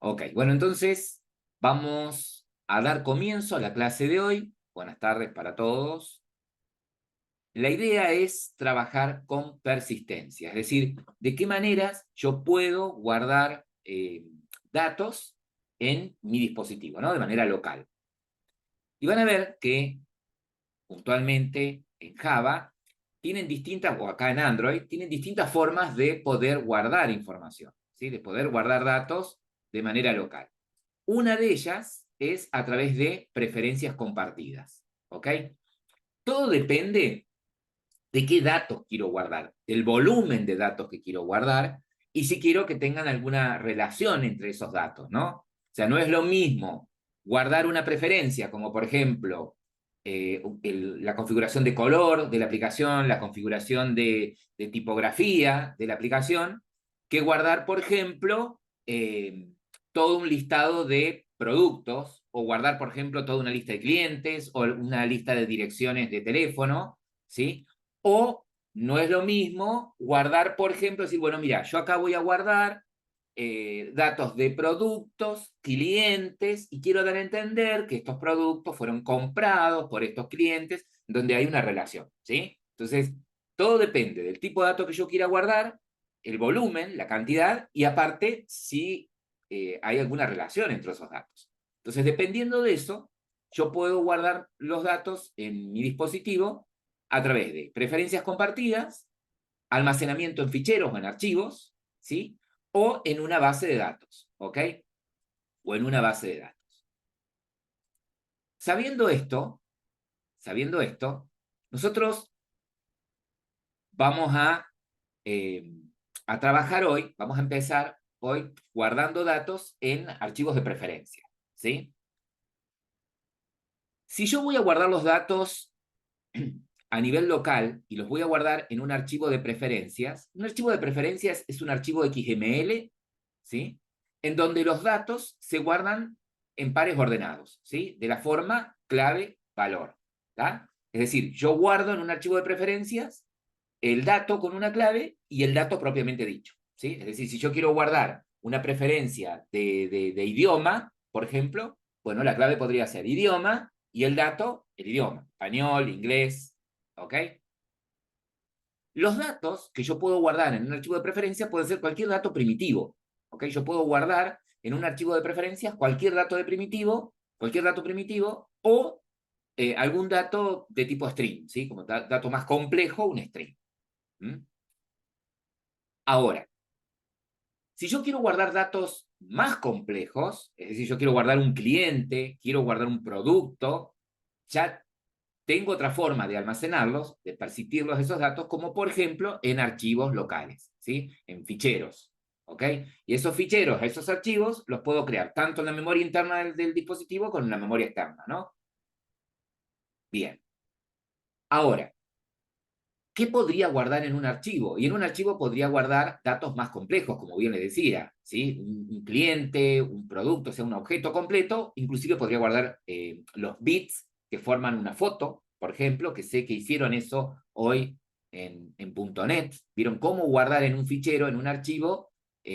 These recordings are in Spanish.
Ok, bueno, entonces vamos a dar comienzo a la clase de hoy. Buenas tardes para todos. La idea es trabajar con persistencia, es decir, de qué maneras yo puedo guardar datos en mi dispositivo, ¿no? De manera local. Y van a ver que puntualmente en Java tienen distintas, o acá en Android, tienen distintas formas de poder guardar información, ¿sí? De poder guardar datos de manera local. Una de ellas es a través de preferencias compartidas, ¿ok? Todo depende de qué datos quiero guardar, del volumen de datos que quiero guardar y si quiero que tengan alguna relación entre esos datos, ¿no? O sea, no es lo mismo guardar una preferencia, como por ejemplo la configuración de color de la aplicación, la configuración de tipografía de la aplicación, que guardar, por ejemplo, todo un listado de productos o guardar, por ejemplo, toda una lista de clientes o una lista de direcciones de teléfono, ¿sí? O no es lo mismo guardar, por ejemplo, decir, bueno, mira, yo acá voy a guardar datos de productos, clientes, y quiero dar a entender que estos productos fueron comprados por estos clientes, donde hay una relación, ¿sí? Entonces, todo depende del tipo de datos que yo quiera guardar, el volumen, la cantidad, y aparte, si hay alguna relación entre esos datos. Entonces, dependiendo de eso, yo puedo guardar los datos en mi dispositivo a través de preferencias compartidas, almacenamiento en ficheros o en archivos, ¿sí? O en una base de datos, ¿ok? O en una base de datos. Sabiendo esto, nosotros vamos eh, a trabajar hoy, vamos a empezar hoy guardando datos en archivos de preferencia, ¿sí? Si yo voy a guardar los datos a nivel local y los voy a guardar en un archivo de preferencias, un archivo de preferencias es un archivo XML, ¿sí? En donde los datos se guardan en pares ordenados, ¿sí? De la forma clave-valor, ¿tá? Es decir, yo guardo en un archivo de preferencias el dato con una clave y el dato propiamente dicho, ¿sí? Es decir, si yo quiero guardar una preferencia de idioma, por ejemplo, bueno, la clave podría ser idioma y el dato, el idioma, español, inglés, ¿ok? Los datos que yo puedo guardar en un archivo de preferencias pueden ser cualquier dato primitivo, ¿ok? Yo puedo guardar en un archivo de preferencias cualquier dato primitivo o algún dato de tipo string, ¿sí? Como dato más complejo, un string. ¿Mm? Ahora, si yo quiero guardar datos más complejos, es decir, yo quiero guardar un cliente, quiero guardar un producto, ya tengo otra forma de almacenarlos, de persistirlos esos datos, como por ejemplo en archivos locales, ¿sí? En ficheros, ¿ok? Y esos ficheros, esos archivos, los puedo crear tanto en la memoria interna del dispositivo como en la memoria externa, ¿no? Bien. Ahora, ¿qué podría guardar en un archivo? Y en un archivo podría guardar datos más complejos, como bien le decía, ¿sí? Un cliente, un producto, o sea, un objeto completo, inclusive podría guardar los bits que forman una foto, por ejemplo, que sé que hicieron eso hoy en .NET, vieron cómo guardar en un fichero, en un archivo,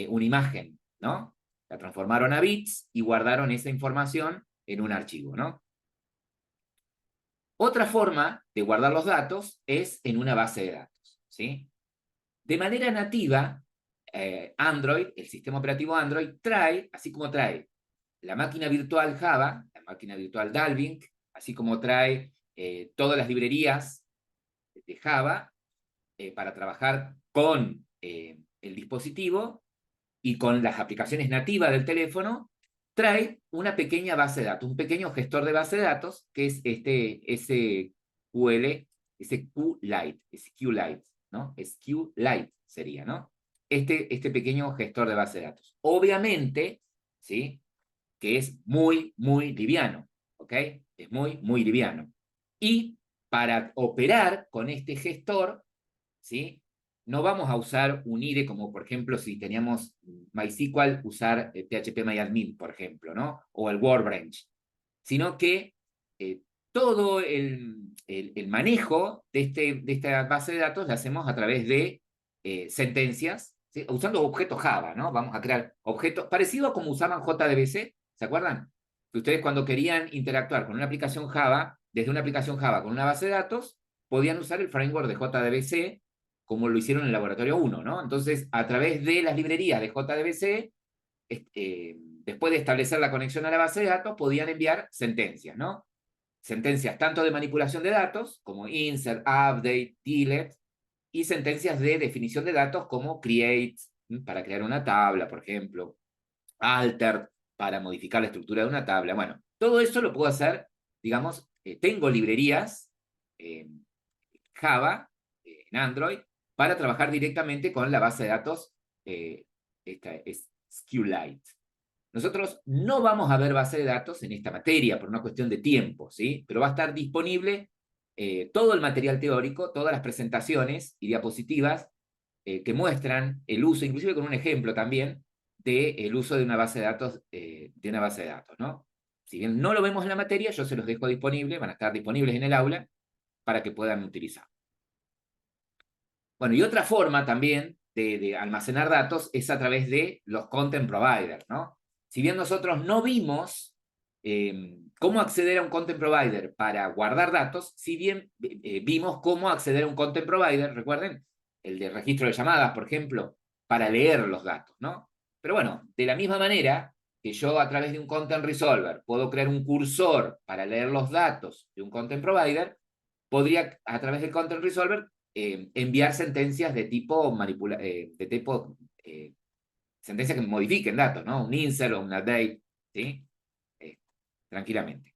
una imagen, ¿no? La transformaron a bits y guardaron esa información en un archivo, ¿no? Otra forma de guardar los datos es en una base de datos, ¿sí? De manera nativa, Android, el sistema operativo Android, trae, así como trae la máquina virtual Java, la máquina virtual Dalvik, así como trae todas las librerías de Java para trabajar con el dispositivo y con las aplicaciones nativas del teléfono, trae una pequeña base de datos, un pequeño gestor de base de datos, que es SQL, SQLite, ¿no? SQLite sería, ¿no? Este pequeño gestor de base de datos. Obviamente, ¿sí? Que es muy, muy liviano, ¿ok? Es muy, muy liviano. Y para operar con este gestor, ¿sí? No vamos a usar un IDE como, por ejemplo, si teníamos MySQL, usar PHP por ejemplo, ¿no? O el Workbench, sino que eh, todo el manejo de esta base de datos lo hacemos a través de sentencias ¿sí? Usando objetos Java, ¿no? Vamos a crear objetos, parecido a como usaban JDBC, ¿se acuerdan? Que ustedes cuando querían interactuar con una aplicación Java, desde una aplicación Java con una base de datos, podían usar el framework de JDBC como lo hicieron en el laboratorio 1, ¿no? Entonces, a través de las librerías de JDBC, después de establecer la conexión a la base de datos, podían enviar sentencias, ¿no? Sentencias tanto de manipulación de datos, como insert, update, delete, y sentencias de definición de datos como create, para crear una tabla, por ejemplo, alter, para modificar la estructura de una tabla. Bueno, todo eso lo puedo hacer, digamos, tengo librerías Java en Android para trabajar directamente con la base de datos, esta es SQLite. Nosotros no vamos a ver base de datos en esta materia por una cuestión de tiempo, ¿sí? Pero va a estar disponible todo el material teórico, todas las presentaciones y diapositivas que muestran el uso, inclusive con un ejemplo también, del uso de una base de datos, ¿no? Si bien no lo vemos en la materia, yo se los dejo disponibles, van a estar disponibles en el aula para que puedan utilizar. Bueno, y otra forma también de almacenar datos es a través de los content providers, ¿no? Si bien nosotros no vimos cómo acceder a un content provider para guardar datos, si bien vimos cómo acceder a un content provider, recuerden, el de registro de llamadas, por ejemplo, para leer los datos, ¿no? Pero bueno, de la misma manera que yo a través de un content resolver puedo crear un cursor para leer los datos de un content provider, podría a través del content resolver enviar sentencias de tipo sentencias que modifiquen datos, ¿no? Un insert o una date, ¿sí? Tranquilamente.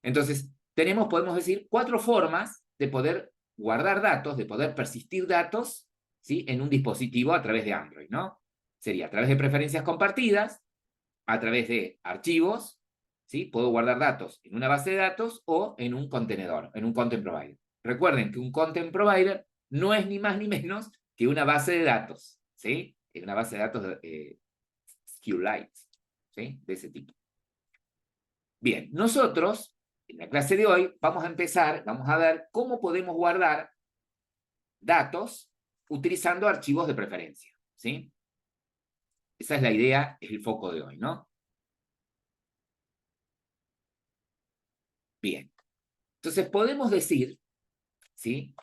Entonces, podemos decir, 4 formas de poder guardar datos, de poder persistir datos, ¿sí? En un dispositivo a través de Android, ¿no? Sería a través de preferencias compartidas, a través de archivos, ¿sí? Puedo guardar datos en una base de datos o en un contenedor, en un content provider. Recuerden que un content provider no es ni más ni menos que una base de datos, ¿sí? Es una base de datos SQLite, ¿sí? De ese tipo. Bien, nosotros, en la clase de hoy, vamos a ver cómo podemos guardar datos utilizando archivos de preferencia, ¿sí? Esa es la idea, es el foco de hoy, ¿no? Bien. Entonces, podemos decir, ¿sí?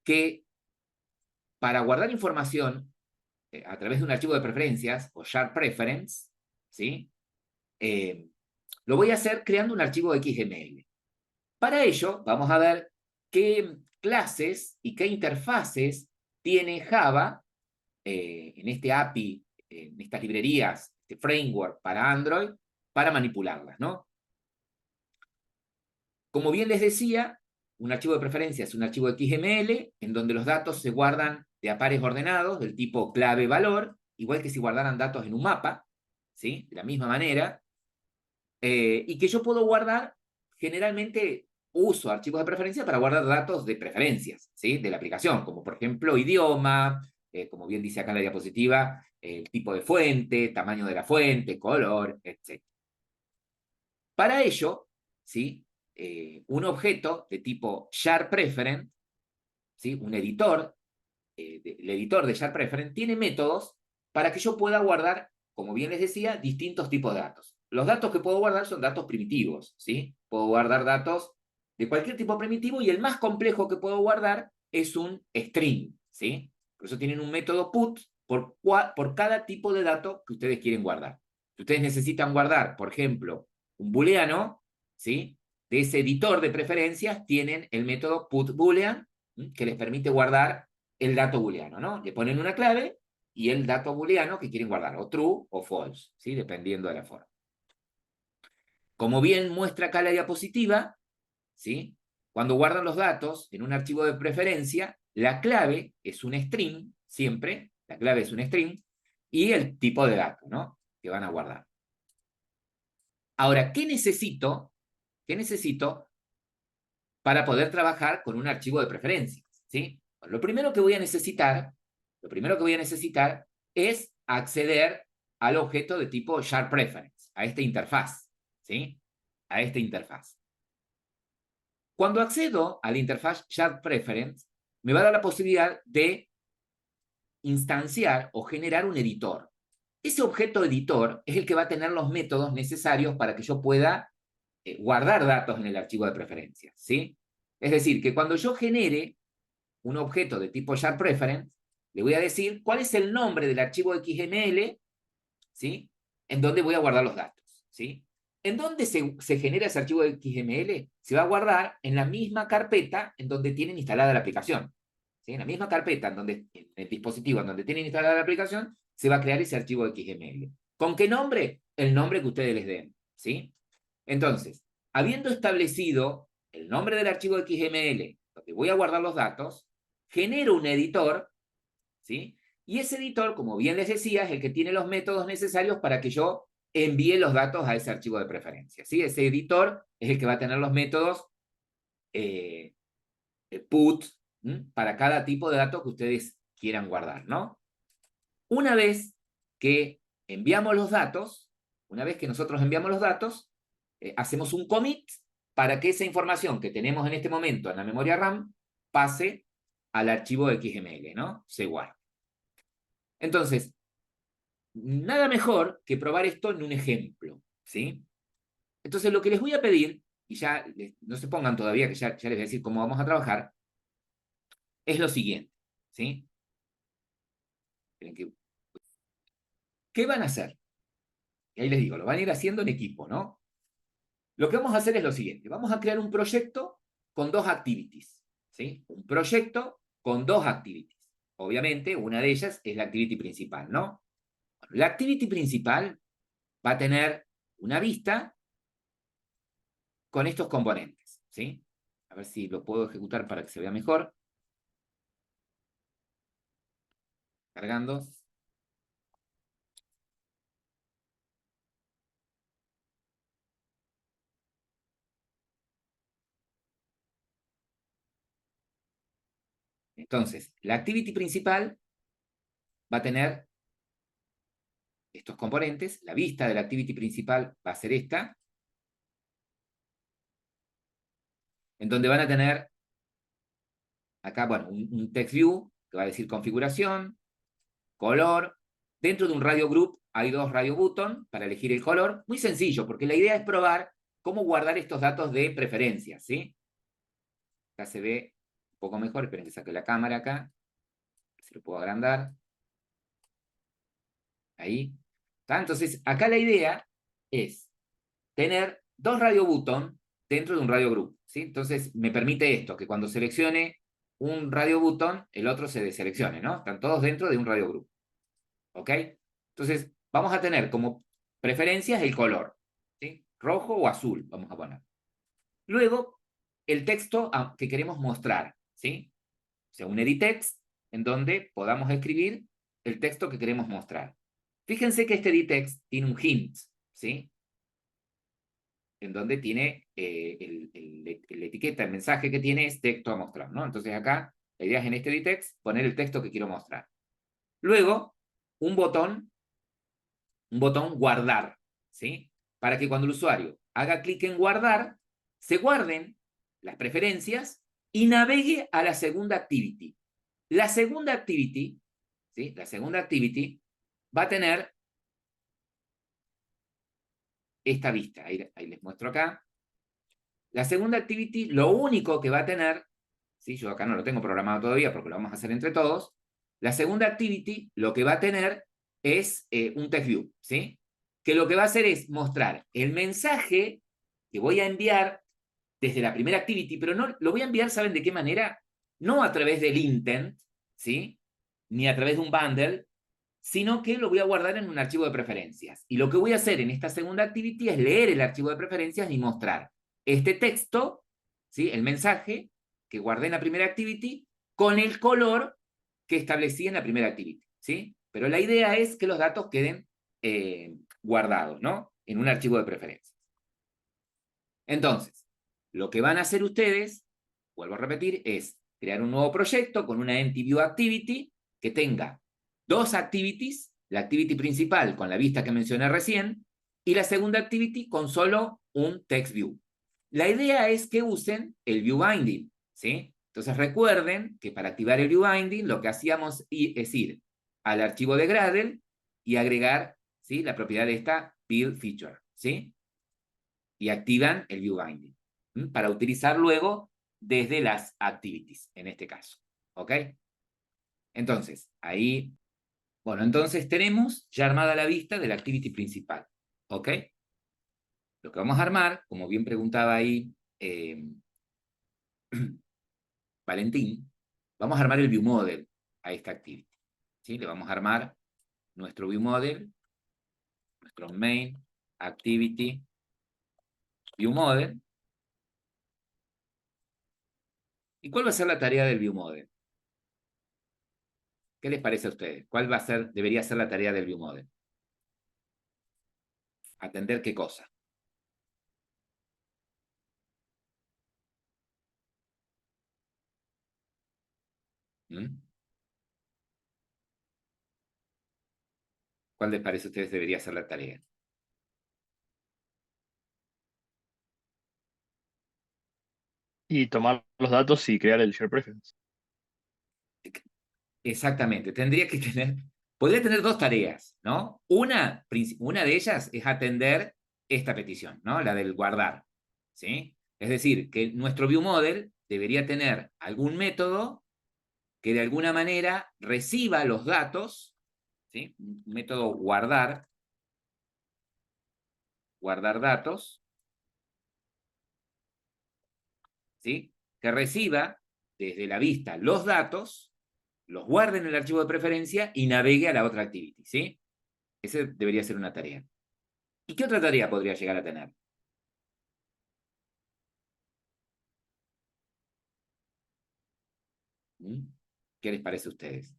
Que para guardar información a través de un archivo de preferencias, o share preference, ¿sí? Lo voy a hacer creando un archivo XML. Para ello, vamos a ver qué clases y qué interfaces tiene Java en este API, en estas librerías, este framework para Android, para manipularlas, ¿no? Como bien les decía, un archivo de preferencia es un archivo XML en donde los datos se guardan de a pares ordenados del tipo clave-valor, igual que si guardaran datos en un mapa, ¿sí? De la misma manera, y que yo puedo guardar, generalmente uso archivos de preferencia para guardar datos de preferencias, ¿sí? De la aplicación, como por ejemplo idioma, como bien dice acá en la diapositiva, el tipo de fuente, tamaño de la fuente, color, etc. Para ello, ¿sí? Un objeto de tipo sharePreference, ¿sí? Un editor, el editor de sharePreference, tiene métodos para que yo pueda guardar, como bien les decía, distintos tipos de datos. Los datos que puedo guardar son datos primitivos, ¿sí? Puedo guardar datos de cualquier tipo primitivo y el más complejo que puedo guardar es un string, ¿sí? Por eso tienen un método put por cada tipo de dato que ustedes quieren guardar. Si ustedes necesitan guardar, por ejemplo, un booleano, ¿sí? De ese editor de preferencias tienen el método putBoolean, que les permite guardar el dato booleano, ¿no? Le ponen una clave y el dato booleano que quieren guardar, o true o false, ¿sí? Dependiendo de la forma. Como bien muestra acá la diapositiva, ¿sí? Cuando guardan los datos en un archivo de preferencia, la clave es un string, siempre, la clave es un string, y el tipo de dato, ¿no? Que van a guardar. Ahora, ¿qué necesito? ¿Qué necesito para poder trabajar con un archivo de preferencias? ¿Sí? Lo primero que voy a necesitar es acceder al objeto de tipo sharePreference, a esta interfaz, ¿sí? A esta interfaz. Cuando accedo a la interfaz sharePreference, me va a dar la posibilidad de instanciar o generar un editor. Ese objeto editor es el que va a tener los métodos necesarios para que yo pueda guardar datos en el archivo de preferencias, ¿sí? Es decir, que cuando yo genere un objeto de tipo SharePreference, le voy a decir cuál es el nombre del archivo XML, ¿sí? En donde voy a guardar los datos, ¿sí? ¿En dónde se genera ese archivo XML? Se va a guardar en la misma carpeta en donde tienen instalada la aplicación, ¿sí? En la misma carpeta en el dispositivo en donde tienen instalada la aplicación, se va a crear ese archivo XML. ¿Con qué nombre? El nombre que ustedes les den, ¿sí? Entonces, habiendo establecido el nombre del archivo XML donde voy a guardar los datos, genero un editor, ¿sí? Y ese editor, como bien les decía, es el que tiene los métodos necesarios para que yo envíe los datos a ese archivo de preferencia, ¿sí? Ese editor es el que va a tener los métodos put para cada tipo de datos que ustedes quieran guardar, ¿no? Una vez que enviamos los datos, una vez que nosotros enviamos los datos, hacemos un commit para que esa información que tenemos en este momento en la memoria RAM pase al archivo XML, ¿no? Se guarda. Entonces, nada mejor que probar esto en un ejemplo, ¿sí? Entonces, lo que les voy a pedir, y ya no se pongan todavía, que ya les voy a decir cómo vamos a trabajar, es lo siguiente, ¿sí? ¿Qué van a hacer? Y ahí les digo, lo van a ir haciendo en equipo, ¿no? Lo que vamos a hacer es lo siguiente, vamos a crear un proyecto con dos activities, ¿sí? Un proyecto con dos activities. Obviamente, una de ellas es la activity principal, ¿no? Bueno, la activity principal va a tener una vista con estos componentes, ¿sí? A ver si lo puedo ejecutar para que se vea mejor. Cargando. Entonces, la activity principal va a tener estos componentes. La vista de la activity principal va a ser esta, en donde van a tener acá, bueno, un text view que va a decir configuración, color. Dentro de un radio group hay dos radio button para elegir el color. Muy sencillo, porque la idea es probar cómo guardar estos datos de preferencias, ¿sí? Acá se ve un poco mejor. Esperen que saque la cámara acá. Si lo puedo agrandar. Ahí. ¿Está? Entonces, acá la idea es tener dos radio button dentro de un radio group, ¿sí? Entonces, me permite esto, que cuando seleccione un radio button, el otro se deseleccione, ¿no? Están todos dentro de un radio group. ¿Ok? Entonces, vamos a tener como preferencias el color, ¿sí? Rojo o azul, vamos a poner. Luego, el texto que queremos mostrar, ¿sí? O sea, un edit text en donde podamos escribir el texto que queremos mostrar. Fíjense que este edit text tiene un hint, ¿sí? En donde tiene la etiqueta, el mensaje que tiene es texto a mostrar, ¿no? Entonces acá, la idea es en este edit text poner el texto que quiero mostrar. Luego, un botón guardar, ¿sí? Para que cuando el usuario haga clic en guardar, se guarden las preferencias y navegue a la segunda activity. La segunda activity, ¿sí? La segunda activity va a tener esta vista. Ahí les muestro acá. La segunda activity, lo único que va a tener, ¿sí? Yo acá no lo tengo programado todavía porque lo vamos a hacer entre todos. La segunda activity, lo que va a tener es un text view, ¿sí? Que lo que va a hacer es mostrar el mensaje que voy a enviar desde la primera activity, pero no lo voy a enviar, ¿saben de qué manera? No a través del intent, ¿sí? Ni a través de un bundle, sino que lo voy a guardar en un archivo de preferencias. Y lo que voy a hacer en esta segunda activity es leer el archivo de preferencias y mostrar este texto, ¿sí? El mensaje que guardé en la primera activity, con el color que establecí en la primera activity, ¿sí? Pero la idea es que los datos queden guardados, ¿no? En un archivo de preferencias. Entonces, lo que van a hacer ustedes, vuelvo a repetir, es crear un nuevo proyecto con una Empty View Activity que tenga dos activities, la activity principal con la vista que mencioné recién, y la segunda activity con solo un text view. La idea es que usen el view binding, ¿sí? Entonces recuerden que para activar el view binding lo que hacíamos es ir al archivo de Gradle y agregar, ¿sí?, la propiedad de esta build feature, ¿sí? Y activan el view binding, ¿m? Para utilizar luego desde las activities, en este caso, ¿ok? Entonces, ahí, bueno, entonces tenemos ya armada la vista de la activity principal, ¿ok? Lo que vamos a armar, como bien preguntaba ahí Valentín, vamos a armar el view model a esta activity, ¿sí? Le vamos a armar nuestro view model, nuestro main activity view model. ¿Y cuál va a ser la tarea del view model? ¿Qué les parece a ustedes? ¿Cuál va a ser, debería ser la tarea del view model? ¿Atender qué cosa? ¿Mm? ¿Cuál les parece a ustedes debería ser la tarea? Y tomar los datos y crear el share preference. Exactamente, tendría que tener, podría tener dos tareas, ¿no? Una de ellas es atender esta petición, ¿no? La del guardar, ¿sí? Es decir, que nuestro view model debería tener algún método que de alguna manera reciba los datos, ¿sí? Un método guardar datos, ¿sí? Que reciba desde la vista los datos, los guarde en el archivo de preferencia y navegue a la otra activity, ¿sí? Esa debería ser una tarea. ¿Y qué otra tarea podría llegar a tener? ¿Mm? ¿Qué les parece a ustedes?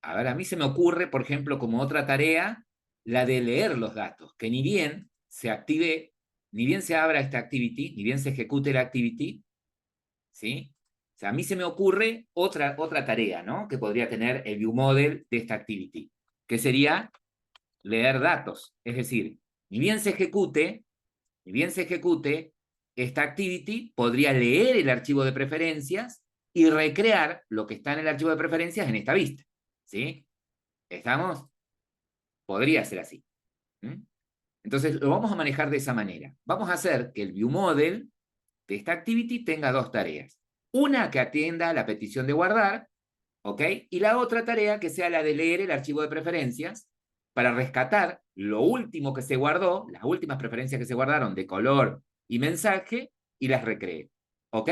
A ver, a mí se me ocurre, por ejemplo, como otra tarea, la de leer los datos, que ni bien se active, ni bien se abra esta activity, ni bien se ejecute la activity, ¿sí? O sea, a mí se me ocurre otra tarea, ¿no? Que podría tener el view model de esta activity, que sería leer datos. Es decir, ni bien se ejecute, ni bien se ejecute, esta activity podría leer el archivo de preferencias y recrear lo que está en el archivo de preferencias en esta vista, ¿sí? ¿Estamos? Podría ser así. ¿Mm? Entonces, lo vamos a manejar de esa manera. Vamos a hacer que el view model de esta activity tenga dos tareas. Una que atienda a la petición de guardar, ¿ok? Y la otra tarea que sea la de leer el archivo de preferencias para rescatar lo último que se guardó, las últimas preferencias que se guardaron de color y mensaje, y las recree, ¿ok?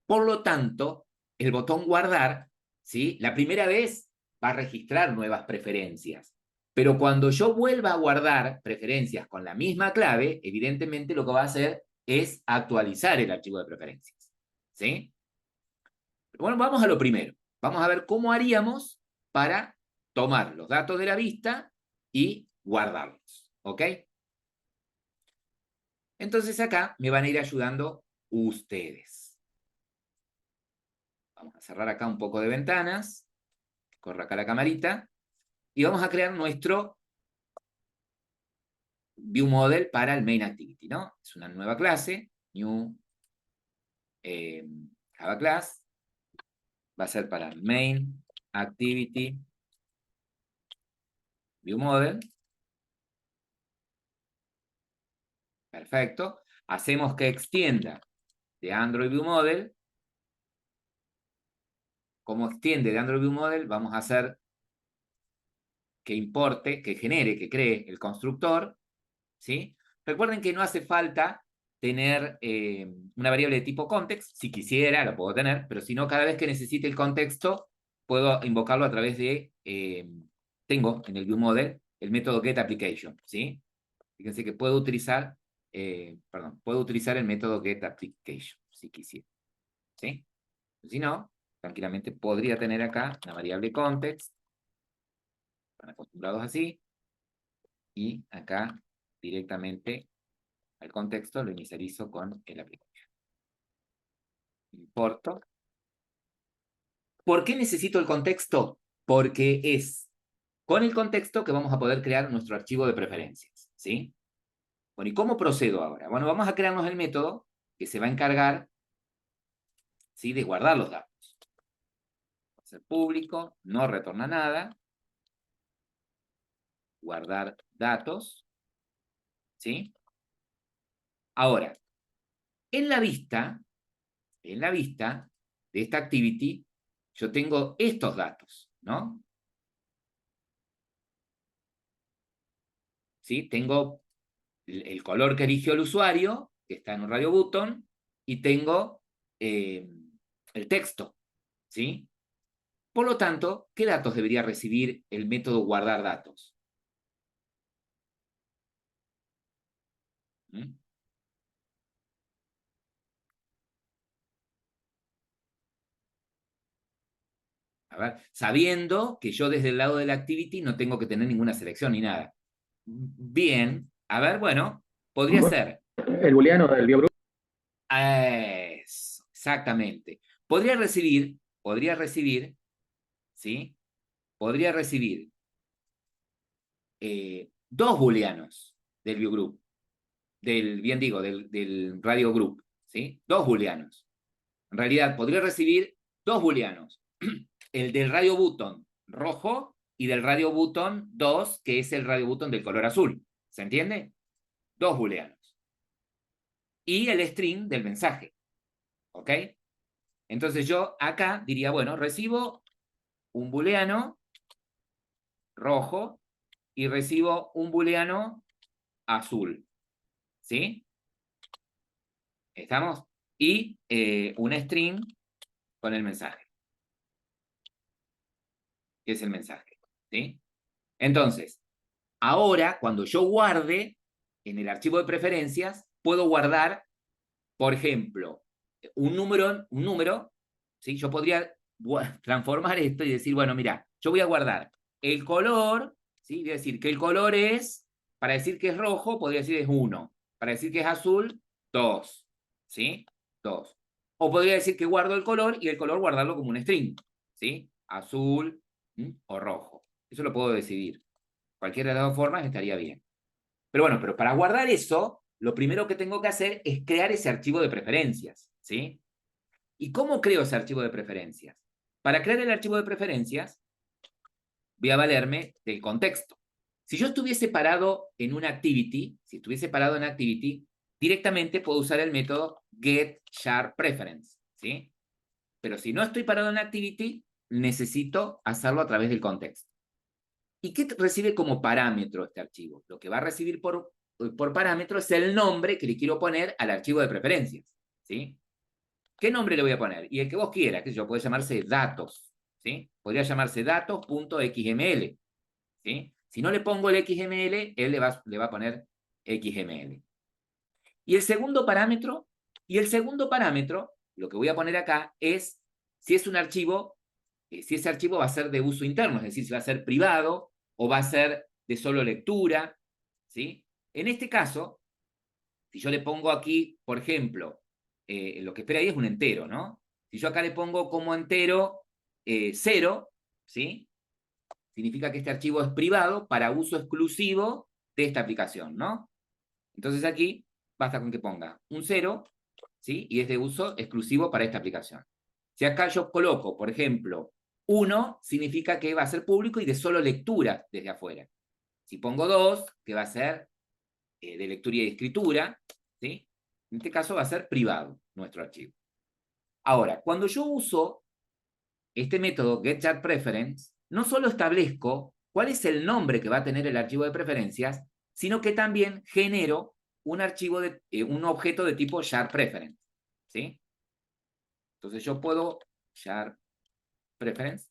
Por lo tanto, el botón guardar, ¿sí? La primera vez va a registrar nuevas preferencias. Pero cuando yo vuelva a guardar preferencias con la misma clave, evidentemente lo que va a hacer es actualizar el archivo de preferencias, ¿sí? Bueno, vamos a lo primero. Vamos a ver cómo haríamos para tomar los datos de la vista y guardarlos, ¿ok? Entonces acá me van a ir ayudando ustedes. Vamos a cerrar acá un poco de ventanas. Corre acá la camarita. Y vamos a crear nuestro view model para el main activity, ¿no? Es una nueva clase, new Java class. Va a ser para main activity view model. Perfecto. Hacemos que extienda de Android View Model. Como extiende de Android View Model, vamos a hacer que importe, que genere, que cree el constructor, ¿sí? Recuerden que no hace falta tener una variable de tipo context. Si quisiera, lo puedo tener, pero si no, cada vez que necesite el contexto, puedo invocarlo a través de, tengo en el View Model el método getApplication, ¿sí? Fíjense que puedo utilizar, puedo utilizar el método getApplication, si quisiera, ¿sí? Si no, tranquilamente podría tener acá una variable context, están acostumbrados así, y acá directamente al contexto lo inicializo con el application. Importo. ¿Por qué necesito el contexto? Porque es con el contexto que vamos a poder crear nuestro archivo de preferencias, ¿sí? Bueno, ¿y cómo procedo ahora? Bueno, vamos a crearnos el método que se va a encargar, ¿sí?, de guardar los datos. Va a ser público, no retorna nada. Guardar datos, ¿sí? Ahora, en la vista de esta activity, yo tengo estos datos, ¿no? ¿Sí? Tengo el color que eligió el usuario, que está en un radio button, y tengo el texto, ¿sí? Por lo tanto, ¿qué datos debería recibir el método guardar datos? ¿Mm? A ver, sabiendo que yo desde el lado de la activity no tengo que tener ninguna selección ni nada. Bien, a ver, bueno, podría ser. El booleano del biogroup. Eso, exactamente. Podría recibir, ¿sí? Podría recibir dos booleanos del viewgroup, del radio group, ¿sí? Dos booleanos. En realidad, podría recibir dos booleanos. El del radio button rojo y del radio button 2, que es el radio button del color azul. ¿Se entiende? Dos booleanos. Y el string del mensaje. ¿Ok? Entonces yo acá diría, bueno, recibo un booleano rojo y recibo un booleano azul. ¿Sí? ¿Estamos? Y un string con el mensaje. Que es el mensaje. ¿Sí? Entonces, ahora, cuando yo guarde en el archivo de preferencias, puedo guardar, por ejemplo, un número, ¿sí? Yo podría transformar esto y decir, bueno, mira, yo voy a guardar el color, ¿sí? Voy a decir que el color es, para decir que es rojo, podría decir es 1. Para decir que es azul, 2. ¿Sí? 2. O podría decir que guardo el color y el color guardarlo como un string. ¿Sí? Azul o rojo. Eso lo puedo decidir. Cualquiera de las dos formas estaría bien. Pero bueno, pero para guardar eso, lo primero que tengo que hacer es crear ese archivo de preferencias, ¿sí? ¿Y cómo creo ese archivo de preferencias? Para crear el archivo de preferencias, voy a valerme del contexto. Si yo estuviese parado en una activity, directamente puedo usar el método getSharPreference, ¿sí? Pero si no estoy parado en la activity, necesito hacerlo a través del contexto. ¿Y qué recibe como parámetro este archivo? Lo que va a recibir por parámetro es el nombre que le quiero poner al archivo de preferencias, ¿sí? ¿Qué nombre le voy a poner? Y el que vos quieras, que yo puede llamarse datos, ¿sí? Podría llamarse datos.xml, ¿sí? Si no le pongo el XML, él le va a poner XML. Y el segundo parámetro, lo que voy a poner acá es si es un archivo, si ese archivo va a ser de uso interno, es decir, si va a ser privado o va a ser de solo lectura, ¿sí? En este caso, si yo le pongo aquí, por ejemplo, lo que espera ahí es un entero, ¿no? Si yo acá le pongo como entero 0, ¿sí? Significa que este archivo es privado para uso exclusivo de esta aplicación, ¿no? Entonces aquí basta con que ponga un 0, ¿sí? Y es de uso exclusivo para esta aplicación. Si acá yo coloco, por ejemplo, 1, significa que va a ser público y de solo lectura desde afuera. Si pongo 2, que va a ser de lectura y de escritura, ¿sí? En este caso va a ser privado nuestro archivo. Ahora, cuando yo uso este método getCharPreference, no solo establezco cuál es el nombre que va a tener el archivo de preferencias, sino que también genero un archivo un objeto de tipo SharPreference, ¿sí? Entonces yo puedo SharPreference,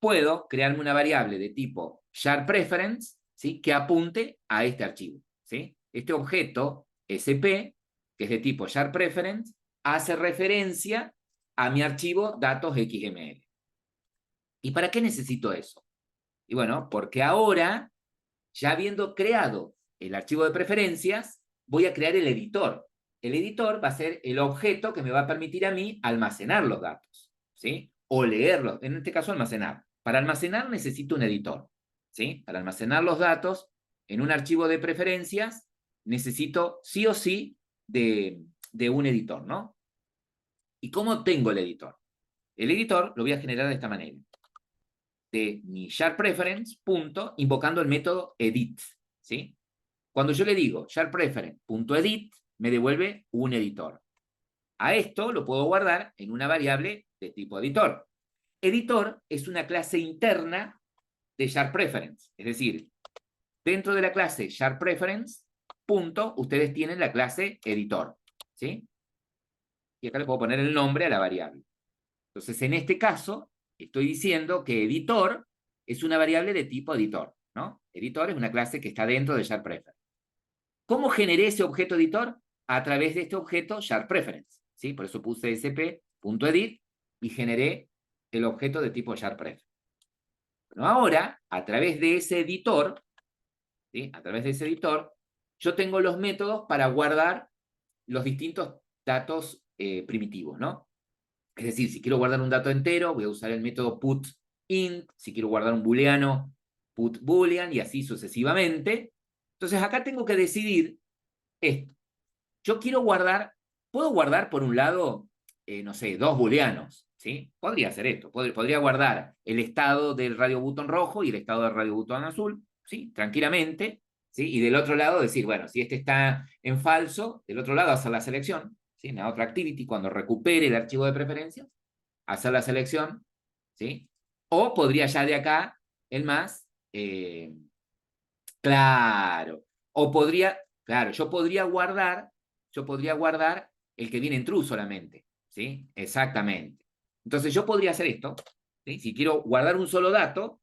puedo crearme una variable de tipo SharPreference, ¿sí? Que apunte a este archivo, ¿sí? Este objeto SP, que es de tipo SharPreference, hace referencia a mi archivo datos XML. ¿Y para qué necesito eso? Y bueno, porque ahora, ya habiendo creado el archivo de preferencias, voy a crear el editor. El editor va a ser el objeto que me va a permitir a mí almacenar los datos, ¿sí? O leerlos, en este caso almacenar. Para almacenar necesito un editor, ¿sí? Para almacenar los datos en un archivo de preferencias necesito sí o sí de de un editor, ¿no? ¿Y cómo tengo el editor? El editor lo voy a generar de esta manera. De mi SharePreference, punto, invocando el método edit, ¿sí? Cuando yo le digo SharePreference.edit, me devuelve un editor. A esto lo puedo guardar en una variable de tipo editor. Editor es una clase interna de SharePreference, es decir, dentro de la clase SharePreference, punto, ustedes tienen la clase editor, ¿sí? Y acá le puedo poner el nombre a la variable. Entonces, en este caso, estoy diciendo que editor es una variable de tipo editor, ¿no? Editor es una clase que está dentro de SharePreference. ¿Cómo generé ese objeto editor? A través de este objeto SharePreference, ¿sí? Por eso puse sp.edit y generé el objeto de tipo SharePreference. Bueno, ahora, a través de ese editor, ¿sí? A través de ese editor, yo tengo los métodos para guardar los distintos datos primitivos, ¿no? Es decir, si quiero guardar un dato entero, voy a usar el método putInt. Si quiero guardar un booleano, putBoolean, y así sucesivamente. Entonces acá tengo que decidir esto. Yo quiero guardar, puedo guardar por un lado, no sé, dos booleanos, ¿sí? Podría hacer esto. Podría guardar el estado del radio botón rojo y el estado del radio botón azul, ¿sí? Tranquilamente, ¿sí? Y del otro lado decir, bueno, si este está en falso, del otro lado hacer la selección, ¿sí? En la otra activity, cuando recupere el archivo de preferencias, hacer la selección, ¿sí? O podría ya de acá, el más, claro. O podría, claro, yo podría guardar el que viene en true solamente, ¿sí? Exactamente. Entonces yo podría hacer esto, ¿sí? Si quiero guardar un solo dato,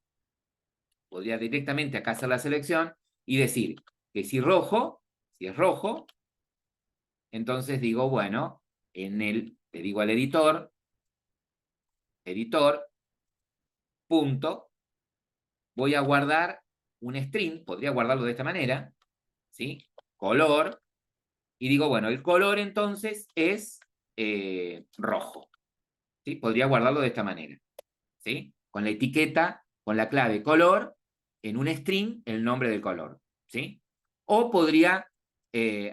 podría directamente acá hacer la selección y decir que si es rojo, entonces digo, bueno, le digo al editor, punto, voy a guardar un string, podría guardarlo de esta manera, ¿sí? Color, y digo, bueno, el color entonces es rojo, ¿sí? Podría guardarlo de esta manera, ¿sí? Con la etiqueta, con la clave color, en un string, el nombre del color, ¿sí? O podría,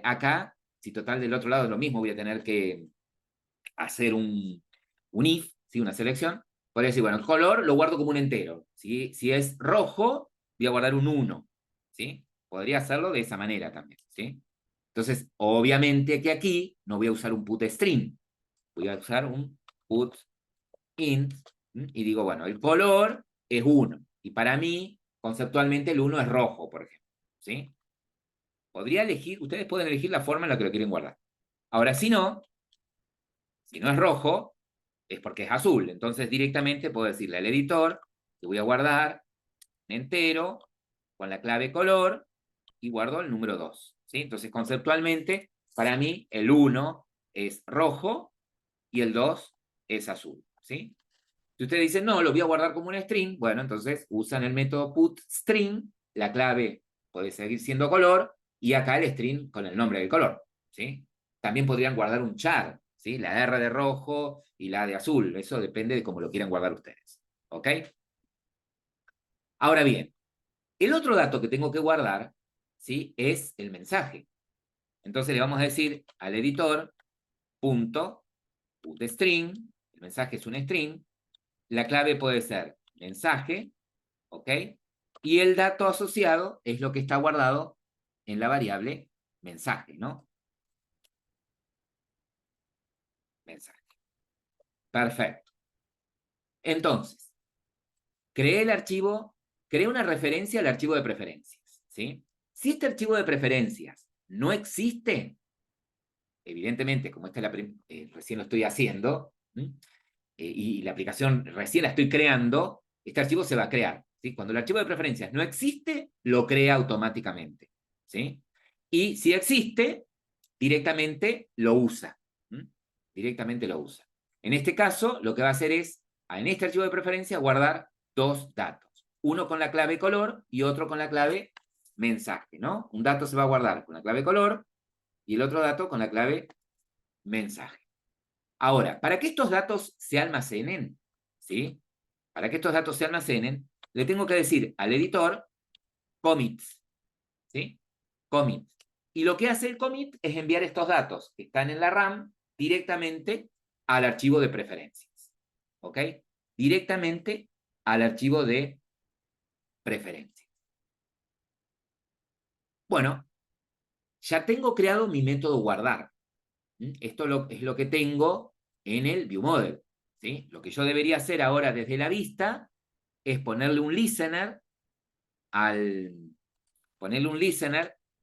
acá, si total del otro lado es lo mismo, voy a tener que hacer un if, ¿sí? Una selección. Podría decir, bueno, el color lo guardo como un entero, ¿sí? Si es rojo, voy a guardar un 1, ¿sí? Podría hacerlo de esa manera también, ¿sí? Entonces, obviamente que aquí no voy a usar un putString, voy a usar un putInt, y digo, bueno, el color es 1, y para mí, conceptualmente, el 1 es rojo, por ejemplo, ¿sí? Podría elegir, ustedes pueden elegir la forma en la que lo quieren guardar. Ahora, si no es rojo, es porque es azul, entonces directamente puedo decirle al editor que voy a guardar entero con la clave color y guardo el número 2, ¿sí? Entonces, conceptualmente, para mí, el 1 es rojo y el 2 es azul, ¿sí? Si ustedes dicen, no, lo voy a guardar como un string, bueno, entonces usan el método putString, la clave puede seguir siendo color, y acá el string con el nombre del color, ¿sí? También podrían guardar un char, ¿sí? La R de rojo y la de azul, eso depende de cómo lo quieran guardar ustedes, ¿ok? Ahora bien, el otro dato que tengo que guardar, ¿sí? Es el mensaje. Entonces le vamos a decir al editor, punto, putString, el mensaje es un string, la clave puede ser mensaje, ¿ok? Y el dato asociado es lo que está guardado en la variable mensaje, ¿no? Mensaje. Perfecto. Entonces, creé una referencia al archivo de preferencias, ¿sí? Si este archivo de preferencias no existe, evidentemente, como recién lo estoy haciendo, y la aplicación recién la estoy creando, este archivo se va a crear, ¿sí? Cuando el archivo de preferencias no existe, lo crea automáticamente, ¿sí? Y si existe, directamente lo usa, ¿sí? Directamente lo usa. En este caso, lo que va a hacer es, en este archivo de preferencia, guardar dos datos. Uno con la clave color y otro con la clave mensaje, ¿no? Un dato se va a guardar con la clave color y el otro dato con la clave mensaje. Ahora, para que estos datos se almacenen, ¿sí? Para que estos datos se almacenen, le tengo que decir al editor commits, ¿sí? Commit. Y lo que hace el commit es enviar estos datos que están en la RAM directamente al archivo de preferencias. ¿Ok? Directamente al archivo de preferencias. Bueno, ya tengo creado mi método guardar. Esto es lo que tengo en el ViewModel. ¿Sí? Lo que yo debería hacer ahora desde la vista es ponerle un listener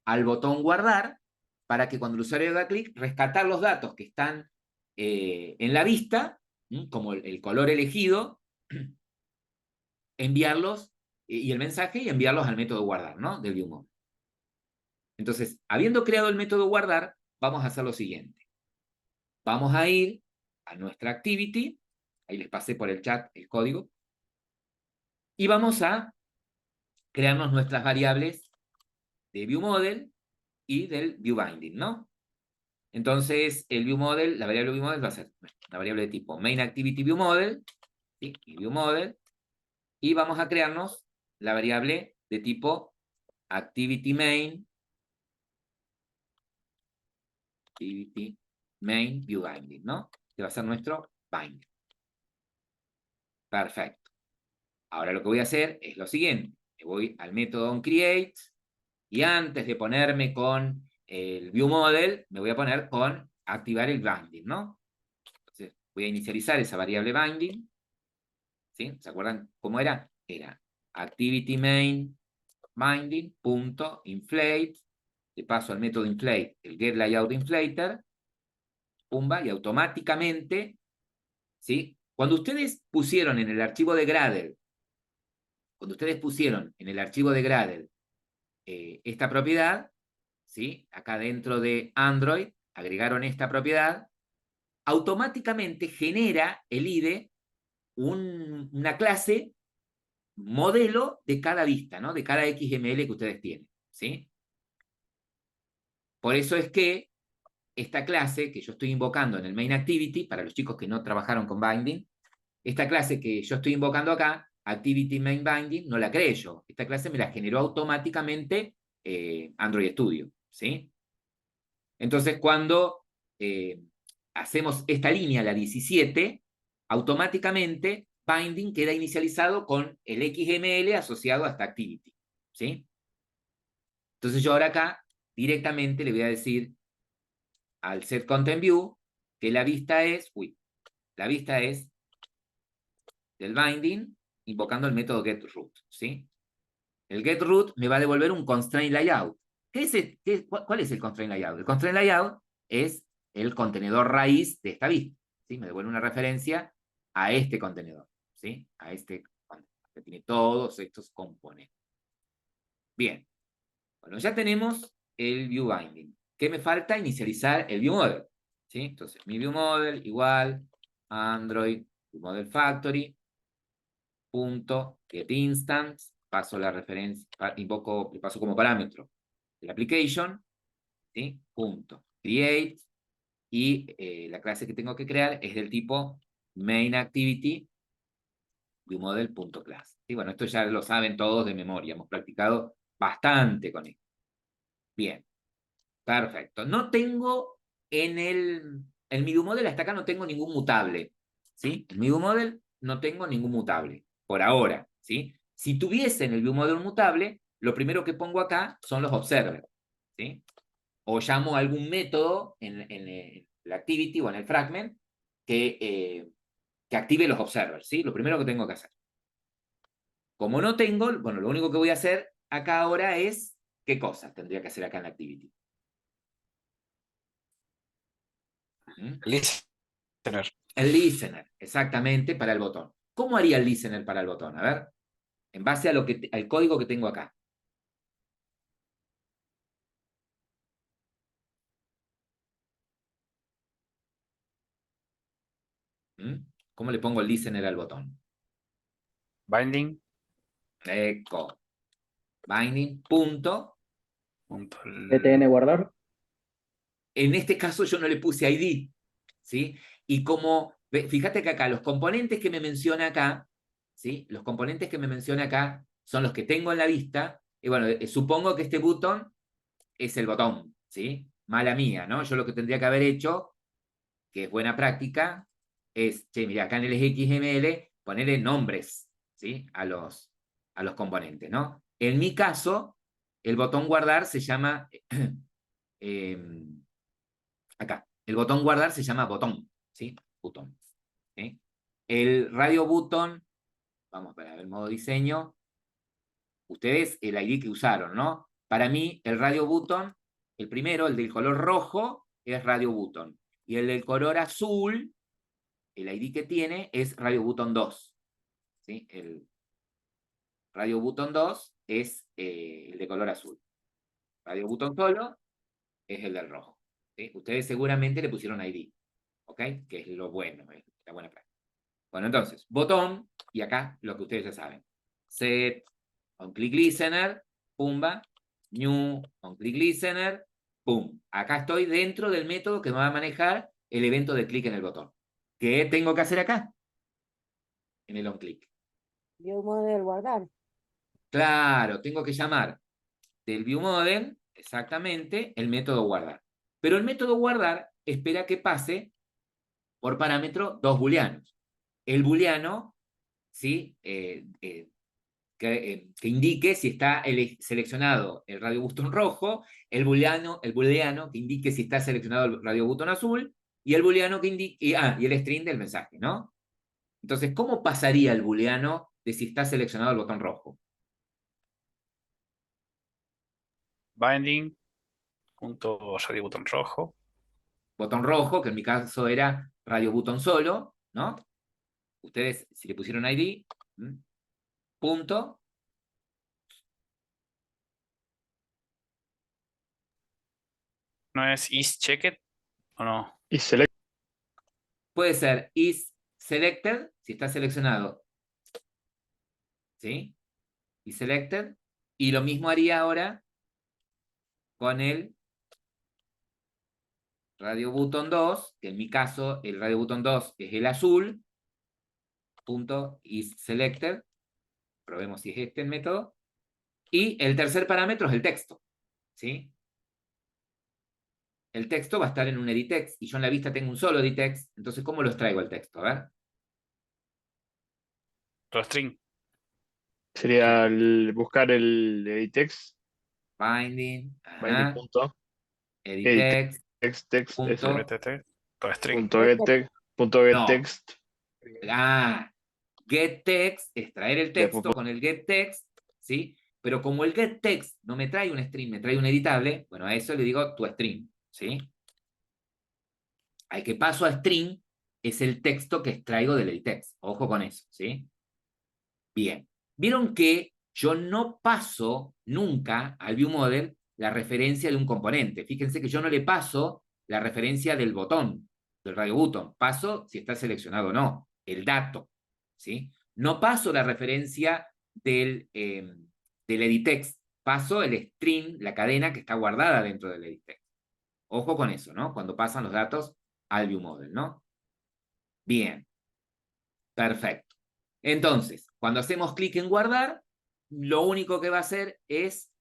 al botón guardar para que cuando el usuario haga clic, rescatar los datos que están en la vista, como el color elegido, enviarlos y el mensaje y enviarlos al método guardar, ¿no? Del ViewModel. Entonces, habiendo creado el método guardar, vamos a hacer lo siguiente. Vamos a ir a nuestra activity, ahí les pasé por el chat el código, y vamos a crearnos nuestras variables de ViewModel y del ViewBinding, ¿no? Entonces, la variable ViewModel va a ser una variable de tipo MainActivityViewModel, ¿sí? Y ViewModel, y vamos a crearnos la variable de tipo ActivityMain, ViewBinding, ¿no? Que va a ser nuestro binding. Perfecto. Ahora lo que voy a hacer es lo siguiente. Me voy al método onCreate y antes de ponerme con el ViewModel, me voy a poner con activar el binding, ¿no? Entonces, voy a inicializar esa variable binding. ¿Sí? ¿Se acuerdan cómo era? Era ActivityMain binding.inflate. Le paso al método inflate el getLayoutInflater. Pumba, y automáticamente, ¿sí? Cuando ustedes pusieron en el archivo de Gradle, esta propiedad, ¿sí? Acá dentro de Android, agregaron esta propiedad, automáticamente genera el IDE una clase modelo de cada vista, ¿no? De cada XML que ustedes tienen, ¿sí? Por eso es que esta clase que yo estoy invocando en el main activity, para los chicos que no trabajaron con binding, esta clase que yo estoy invocando acá, activity main binding, no la creé yo. Esta clase me la generó automáticamente Android Studio, ¿sí? Entonces, cuando hacemos esta línea, la 17, automáticamente binding queda inicializado con el XML asociado a esta activity, ¿sí? Entonces yo ahora acá directamente le voy a decir al setContentView que la vista es del binding invocando el método getRoot, ¿sí? El getRoot me va a devolver un constraint layout. ¿Cuál es el constraint layout? El constraint layout es el contenedor raíz de esta vista, ¿sí? Me devuelve una referencia a este contenedor, ¿sí? A este contenedor que tiene todos estos componentes. Bien. Bueno, ya tenemos el ViewBinding. ¿Qué me falta? Inicializar el ViewModel, ¿sí? Entonces, mi ViewModel igual Android ViewModel Factory punto getInstance, paso la referencia, le paso como parámetro el application, ¿sí? Punto create, y la clase que tengo que crear es del tipo MainActivity ViewModel.class. Y bueno, esto ya lo saben todos de memoria, hemos practicado bastante con esto. Bien, perfecto. No tengo en mi ViewModel hasta acá no tengo ningún mutable, ¿sí? En mi ViewModel no tengo ningún mutable, por ahora, ¿sí? Si tuviese en el ViewModel un mutable, lo primero que pongo acá son los observers, ¿sí? O llamo a algún método en la activity o en el fragment que active los observers, ¿sí? Lo primero que tengo que hacer. Como no tengo, bueno, lo único que voy a hacer acá ahora es, ¿qué cosas tendría que hacer acá en la activity? Listener. El listener, exactamente, para el botón. ¿Cómo haría el listener para el botón? A ver, en base a al código que tengo acá. ¿Cómo le pongo el listener al botón? Binding. Eco. Binding, punto. ETN guardar. En este caso yo no le puse ID, ¿sí? Y como, fíjate que acá los componentes que me menciona acá, ¿sí? Los componentes que me menciona acá son los que tengo en la vista. Y bueno, supongo que este botón es el botón, ¿sí? Mala mía, ¿no? Yo lo que tendría que haber hecho, que es buena práctica, es, che, mira, acá en el XML, ponerle nombres, ¿sí? A los componentes, ¿no? En mi caso, el botón guardar se llama, acá, el botón guardar se llama botón, ¿sí? Botón, ¿sí? El radio button, vamos para ver el modo diseño, ustedes el ID que usaron, ¿no? Para mí, el radio button, el primero, el del color rojo, es radio button. Y el del color azul, el ID que tiene, es radio button 2. ¿Sí? El radio button 2 es el de color azul. Radio button solo es el del rojo. ¿Sí? Ustedes seguramente le pusieron ID, ¿ok? Que es lo bueno, la buena práctica. Bueno, entonces, botón, y acá lo que ustedes ya saben. Set on click listener, pumba, new on click listener, pum. Acá estoy dentro del método que me va a manejar el evento de clic en el botón. ¿Qué tengo que hacer acá? En el on click. ViewModel guardar. Claro, tengo que llamar del ViewModel, exactamente, el método guardar. Pero el método guardar espera que pase por parámetro dos booleanos. El booleano, ¿sí? Que indique si está seleccionado el radio button rojo, el booleano que indique si está seleccionado el radio button azul, y el booleano que indique, y el string del mensaje, ¿no? Entonces, ¿cómo pasaría el booleano de si está seleccionado el botón rojo? Binding. Punto radio botón rojo. Botón rojo, que en mi caso era radio button solo, ¿no? Ustedes, si le pusieron ID, punto, ¿No es is checked o no? Y select. puede ser is selected, si está seleccionado, ¿sí? Y selected, y lo mismo haría ahora con el radio button 2, que en mi caso el radio button 2 es el azul, punto is selected, probemos si es este el método, y el tercer parámetro es el texto, ¿sí? El texto va a estar en un edit text, y yo en la vista tengo un solo edit text, entonces ¿cómo lo extraigo el texto? A ver. String. Sería buscar el edit text. Binding, Binding ajá, punto. edit Edit text, text. punto, String. Punto get text. Punto get no, text. get text es traer el Después, texto con el get text, ¿sí? Pero como el get text no me trae un string, me trae un editable, bueno, a eso le digo tu string, ¿sí? Al que paso a string es el texto que extraigo del edit text. Ojo con eso, ¿sí? Bien. Vieron que yo no paso nunca al ViewModel la referencia de un componente. Fíjense que yo no le paso la referencia del botón, del radio button. Paso si está seleccionado o no, el dato, ¿sí? No paso la referencia del edit text. Paso el string, la cadena que está guardada dentro del edit text. Ojo con eso, ¿no? Cuando pasan los datos al ViewModel, ¿no? Bien. Perfecto. Entonces, cuando hacemos clic en guardar, lo único que va a hacer es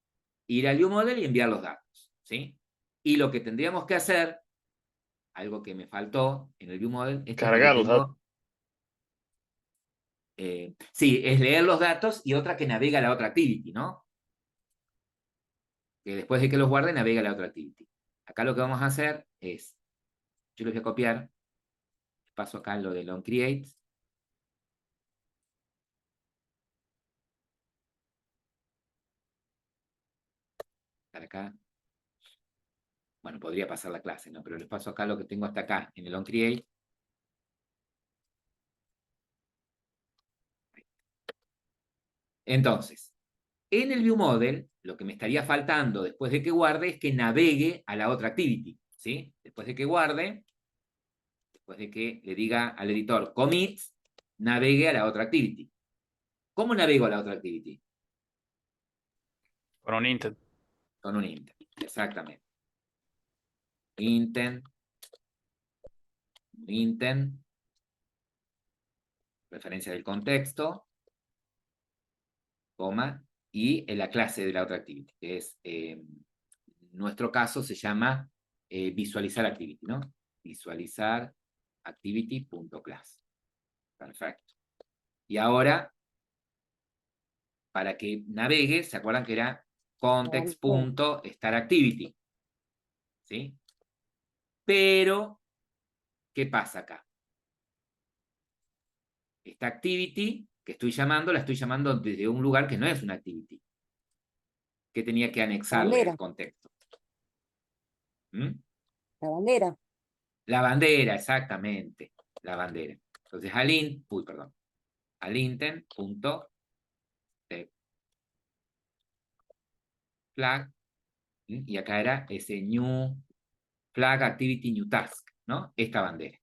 ir al ViewModel y enviar los datos, ¿sí? Y lo que tendríamos que hacer, algo que me faltó en el ViewModel, esto es lo que cargar los datos. tengo. Sí, es leer los datos y otra que navega a la otra activity, ¿no? Que después de que los guarde, navega a la otra activity. Acá lo que vamos a hacer es, yo les voy a copiar, paso acá en lo de onCreate. Para acá. Bueno, podría pasar la clase, ¿no? Pero les paso acá lo que tengo hasta acá, en el onCreate. Entonces, en el ViewModel, lo que me estaría faltando después de que guarde es que navegue a la otra activity, ¿sí? Después de que guarde, después de que le diga al editor commit, navegue a la otra activity. ¿Cómo navego a la otra activity? Con un intent. Con un intent, exactamente. Intent, referencia del contexto, coma, y en la clase de la otra activity, que es nuestro caso se llama visualizar activity, ¿no? Visualizar activity.class. Perfecto. Y ahora, para que navegue, ¿se acuerdan que era context.startActivity? ¿Sí? Pero, ¿qué pasa acá? Esta activity que estoy llamando, la estoy llamando desde un lugar que no es una activity. Que tenía que anexarle Bandera. el contexto. ¿Mm? La bandera. La bandera, exactamente. La bandera. Entonces, al intent.step flag, y acá era ese new flag activity new task, ¿no? Esta bandera.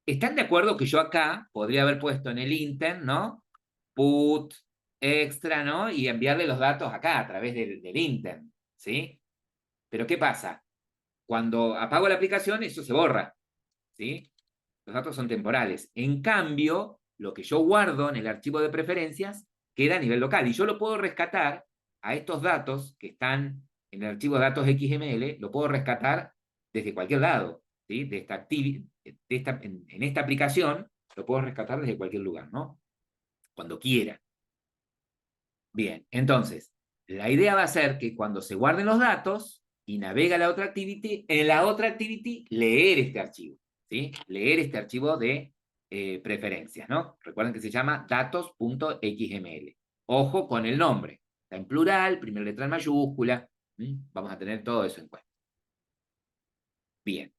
¿Están de acuerdo que yo acá podría haber puesto en el intent, ¿no? Put extra, ¿no? Y enviarle los datos acá a través del intent, ¿sí? Pero ¿qué pasa? Cuando apago la aplicación, eso se borra, ¿sí? Los datos son temporales. En cambio, lo que yo guardo en el archivo de preferencias queda a nivel local. Y yo lo puedo rescatar a estos datos que están en el archivo de datos XML, lo puedo rescatar desde cualquier lado, ¿sí? En esta aplicación lo puedo rescatar desde cualquier lugar, ¿no? Cuando quiera. Bien, entonces, la idea va a ser que cuando se guarden los datos y navega la otra activity, en la otra activity leer este archivo, ¿sí? Leer este archivo de preferencias, ¿no? Recuerden que se llama datos.xml. Ojo con el nombre. Está en plural, primera letra en mayúscula. Vamos a tener todo eso en cuenta. Bien.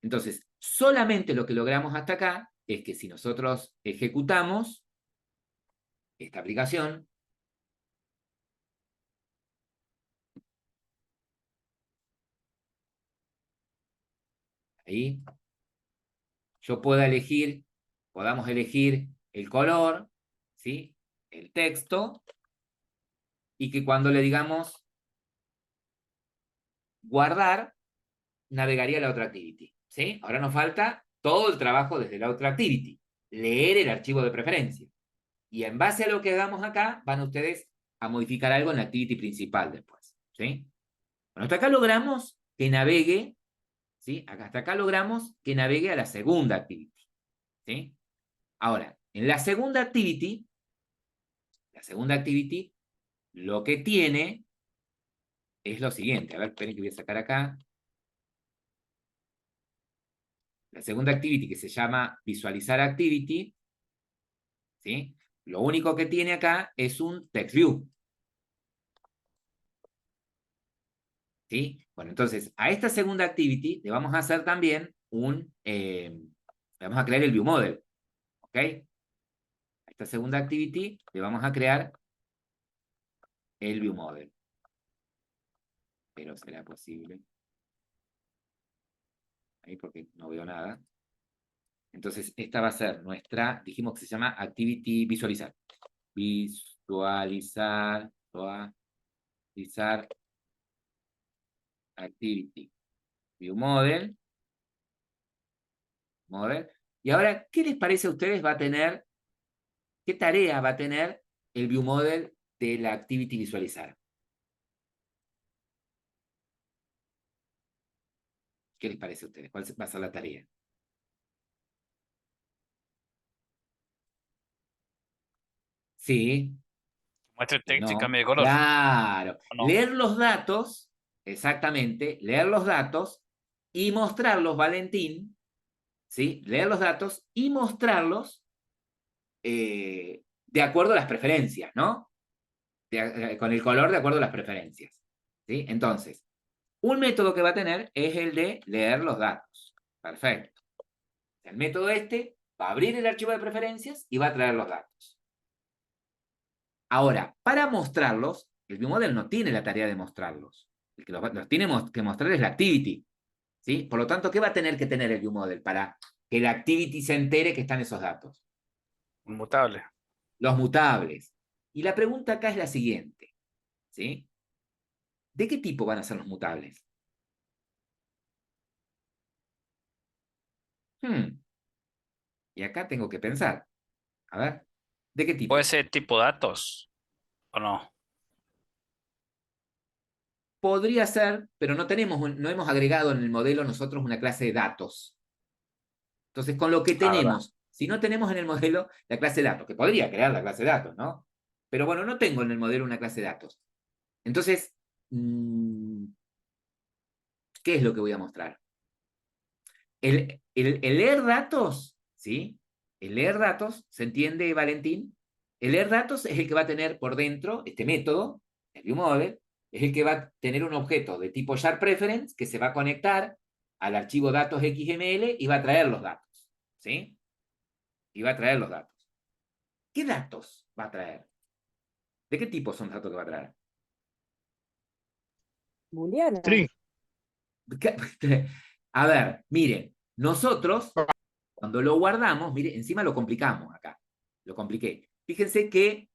Entonces, solamente lo que logramos hasta acá es que si nosotros ejecutamos esta aplicación, ahí, yo podamos elegir el color, ¿sí? El texto, y que cuando le digamos guardar, navegaría a la otra activity, ¿sí? Ahora nos falta todo el trabajo desde la otra activity, leer el archivo de preferencia. Y en base a lo que hagamos acá, van ustedes a modificar algo en la activity principal después, ¿sí? Bueno, hasta acá logramos que navegue, ¿sí? Hasta acá logramos que navegue a la segunda activity, ¿sí? Ahora, en la segunda activity, lo que tiene es lo siguiente. A ver, esperen que voy a sacar acá. La segunda activity, que se llama visualizar activity, ¿sí? Lo único que tiene acá es un text view. ¿Sí? Bueno, entonces, a esta segunda activity le vamos a hacer también le vamos a crear el view model. ¿Ok? A esta segunda activity le vamos a crear el view model. Pero será posible. Ahí porque no veo nada. Entonces, esta va a ser nuestra, dijimos que se llama activity visualizar. Visualizar activity view model. Y ahora, ¿qué les parece a ustedes va a tener, qué tarea va a tener el view model de la activity visualizar? ¿Qué les parece a ustedes? ¿Cuál va a ser la tarea? Sí, Muestra el texto y no, cambia de color. claro. ¿O no? Leer los datos, exactamente, leer los datos y mostrarlos, Valentín, ¿sí? Leer los datos y mostrarlos de acuerdo a las preferencias, ¿no? Con el color de acuerdo a las preferencias, ¿sí? Entonces, un método que va a tener es el de leer los datos. Perfecto. El método este va a abrir el archivo de preferencias y va a traer los datos. Ahora, para mostrarlos, el ViewModel no tiene la tarea de mostrarlos. El que los tiene que mostrar es la activity, ¿sí? Por lo tanto, ¿qué va a tener que tener el ViewModel para que la activity se entere que están esos datos? Inmutable. Los mutables. Y la pregunta acá es la siguiente, ¿sí? ¿De qué tipo van a ser los mutables? Y acá tengo que pensar. A ver, ¿de qué tipo? Puede ser tipo datos. ¿O no? podría ser, pero no hemos agregado en el modelo nosotros una clase de datos. Entonces, con lo que tenemos, si no tenemos en el modelo la clase de datos, que podría crear la clase de datos, ¿no? Pero bueno, no tengo en el modelo una clase de datos. Entonces, ¿qué es lo que voy a mostrar? El leer datos, ¿sí? El leer datos, ¿se entiende, Valentín? El leer datos es el que va a tener por dentro, este método, el viewModel, es el que va a tener un objeto de tipo Sharp Preference que se va a conectar al archivo datos XML y va a traer los datos, ¿sí? Y va a traer los datos. ¿Qué datos va a traer? ¿De qué tipo son los datos que va a traer? Booleana. String. A ver, miren, nosotros, cuando lo guardamos, miren, encima lo complicamos acá. Lo compliqué. Fíjense que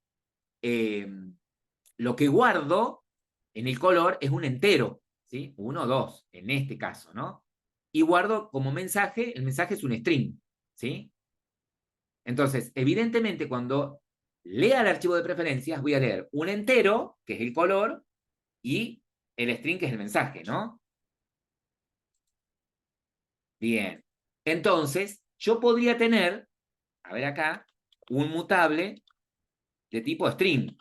lo que guardo en el color es un entero, ¿sí? 1, 2, en este caso, ¿no? Y guardo como mensaje, el mensaje es un string, ¿sí? Entonces, evidentemente, cuando lea el archivo de preferencias, voy a leer un entero, que es el color, y el string, que es el mensaje, ¿no? Bien. Entonces, yo podría tener, a ver acá, un mutable de tipo string,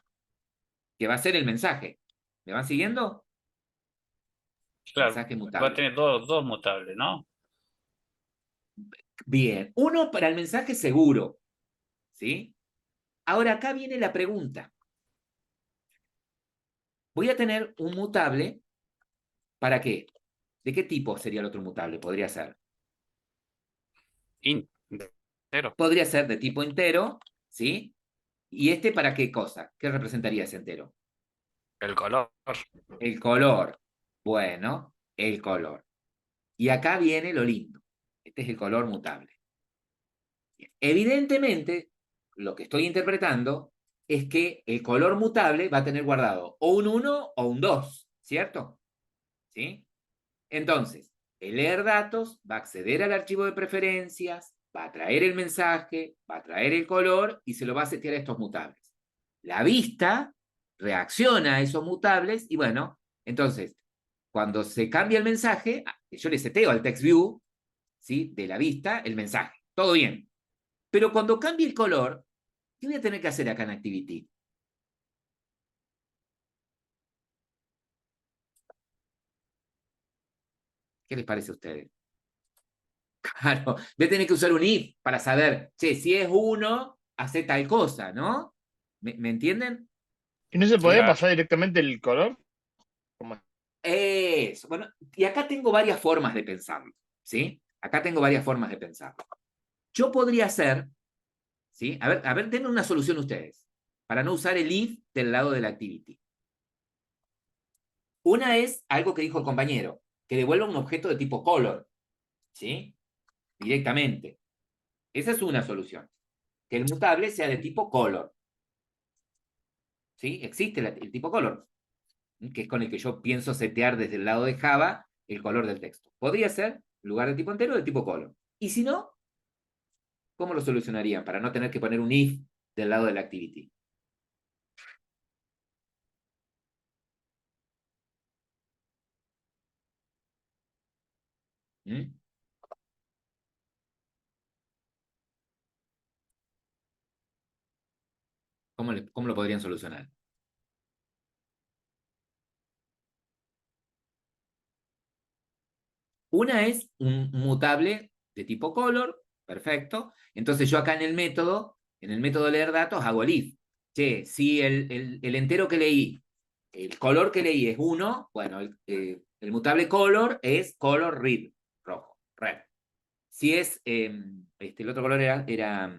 que va a ser el mensaje. ¿Me van siguiendo? Claro, Mensaje va a mutable. tener dos mutables, ¿no? Bien. Uno para el mensaje seguro, ¿sí? Ahora acá viene la pregunta. Voy a tener un mutable, ¿para qué? ¿De qué tipo sería el otro mutable? Podría ser. Entero. Podría ser de tipo entero, ¿sí? ¿Y este para qué cosa? ¿Qué representaría ese entero? El color. El color. Bueno, el color. Y acá viene lo lindo. Este es el color mutable. Evidentemente, lo que estoy interpretando es que el color mutable va a tener guardado o un 1 o un 2, ¿cierto? ¿Sí? Entonces, el leer datos va a acceder al archivo de preferencias, va a traer el mensaje, va a traer el color y se lo va a setear a estos mutables. La vista reacciona a esos mutables y bueno, entonces, cuando se cambia el mensaje, yo le seteo al text view, ¿sí? De la vista el mensaje. Todo bien. Pero cuando cambie el color, ¿qué voy a tener que hacer acá en Activity? ¿Qué les parece a ustedes? Claro, voy a tener que usar un if para saber, che, si es 1, hace tal cosa, ¿no? ¿Me entienden? ¿Y no se podía Claro. pasar directamente el color? Como- Eso, bueno, y acá tengo varias formas de pensarlo, ¿sí? Acá tengo varias formas de pensarlo. Yo podría hacer, ¿sí? A ver, denme una solución ustedes, para no usar el if del lado de la activity. Una es algo que dijo el compañero, que devuelva un objeto de tipo color, ¿sí? Directamente. Esa es una solución. Que el mutable sea de tipo color. ¿Sí? Existe el tipo color, que es con el que yo pienso setear desde el lado de Java el color del texto. Podría ser, en lugar de tipo entero, de tipo color. Y si no, ¿cómo lo solucionarían para no tener que poner un if del lado de la activity? ¿Mm? ¿Cómo lo podrían solucionar? Una es un mutable de tipo color, perfecto. Entonces yo acá en el método leer datos, hago el if. Che, si el entero que leí, el color que leí es 1, bueno, el mutable color es color red, rojo, red. Si es, el otro color era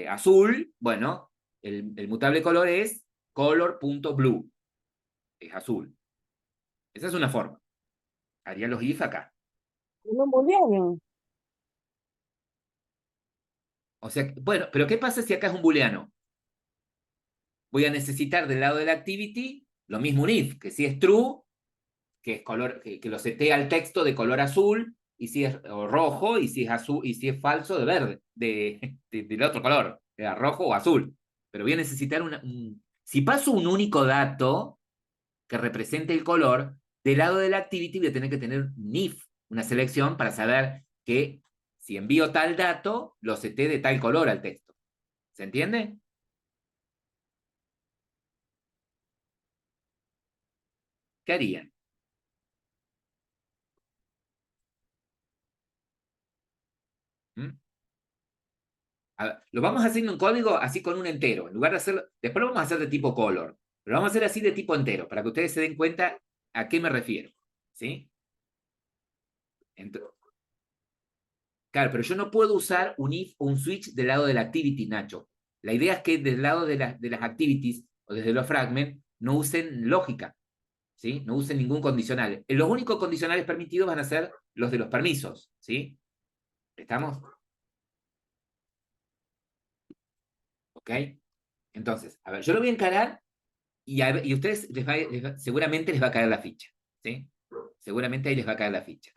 azul, bueno, el mutable color es color.blue, es azul. Esa es una forma. Haría los if acá. No booleano. O sea, bueno, pero ¿qué pasa si acá es un booleano? Voy a necesitar del lado de la activity lo mismo un if, que si es true, que es color, que lo setea al texto de color azul, y si es o rojo, y si es azul, y si es falso, de verde, del otro color, sea rojo o azul. Pero voy a necesitar si paso un único dato que represente el color, Del lado de la activity voy a tener que tener un if, una selección para saber que si envío tal dato, lo seté de tal color al texto. ¿Se entiende? ¿Qué harían? ¿Mm? A ver, lo vamos a hacer en un código así con un entero. En lugar de hacerlo, después lo vamos a hacer de tipo color. Pero vamos a hacer así de tipo entero, para que ustedes se den cuenta a qué me refiero. ¿Sí? Claro, pero yo no puedo usar un if o un switch del lado de la activity, Nacho. La idea es que del lado de las activities o desde los fragments no usen lógica, ¿sí? No usen ningún condicional. Los únicos condicionales permitidos van a ser los de los permisos, ¿sí? ¿Estamos? ¿Ok? Entonces, a ver, yo lo voy a encarar y a ustedes seguramente les va a caer la ficha, ¿sí? Seguramente ahí les va a caer la ficha.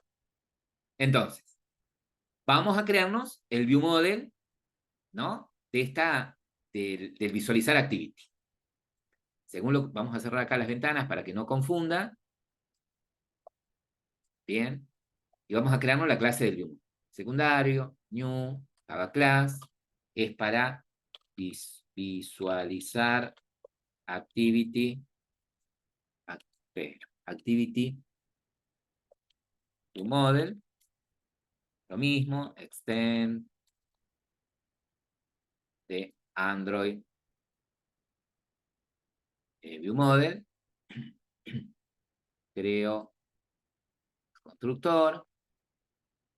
Entonces, vamos a crearnos el view model, ¿no? Del visualizar activity. Según lo vamos a cerrar acá las ventanas para que no confunda. Bien. Y vamos a crearnos la clase del view. Secundario, new, Java class, es para visualizar activity, activity view model. Lo mismo, extend de Android view model. Creo constructor,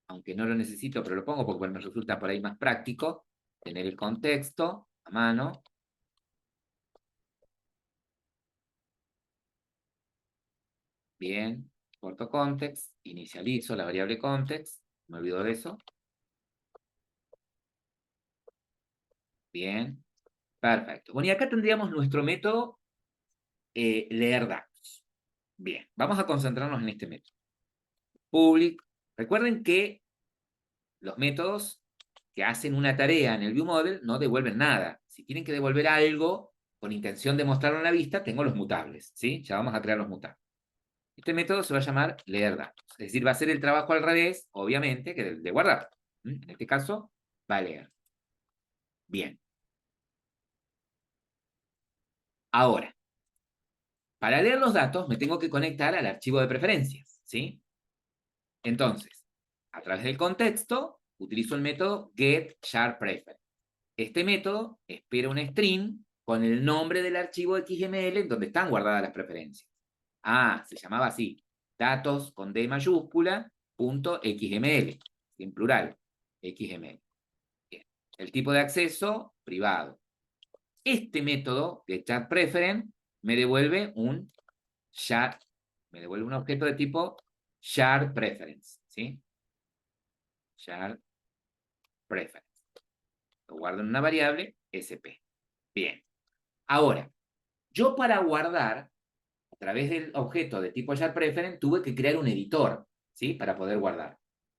aunque no lo necesito, pero lo pongo porque me resulta por ahí más práctico tener el contexto a mano. Bien, corto context, inicializo la variable context, me olvido de eso. Bien, perfecto. Bueno, y acá tendríamos nuestro método leer datos. Bien, vamos a concentrarnos en este método. Public. Recuerden que los métodos que hacen una tarea en el ViewModel no devuelven nada. Si tienen que devolver algo con intención de mostrarlo en la vista, tengo los mutables, ¿sí? Ya vamos a crear los mutables. Este método se va a llamar leer datos. Es decir, va a hacer el trabajo al revés, obviamente, que el de guardar. En este caso, va a leer. Bien. Ahora, para leer los datos me tengo que conectar al archivo de preferencias, ¿sí? Entonces, a través del contexto, utilizo el método getSharPreference. Este método espera un string con el nombre del archivo XML en donde están guardadas las preferencias. Ah, se llamaba así, datos con D mayúscula, punto XML, en plural, XML. Bien. El tipo de acceso, privado. Este método, getSharPreference, me devuelve un objeto de tipo SharPreference, ¿sí? SharPreference. Lo guardo en una variable, SP. Bien. Ahora, yo para guardar, a través del objeto de tipo SharPreference, tuve que crear un editor, ¿sí? Para poder guardar.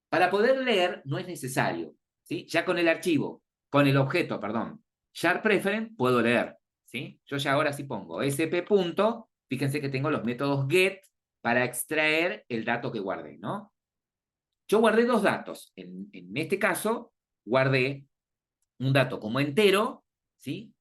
Para poder leer no es necesario, ¿sí? Ya con el archivo, con el objeto, perdón, SharPreference, puedo leer, ¿sí? Yo ya ahora sí pongo sp. Fíjense que tengo los métodos get para extraer el dato que guardé, ¿no? Yo guardé dos datos. En este caso, guardé un dato como entero, ¿sí?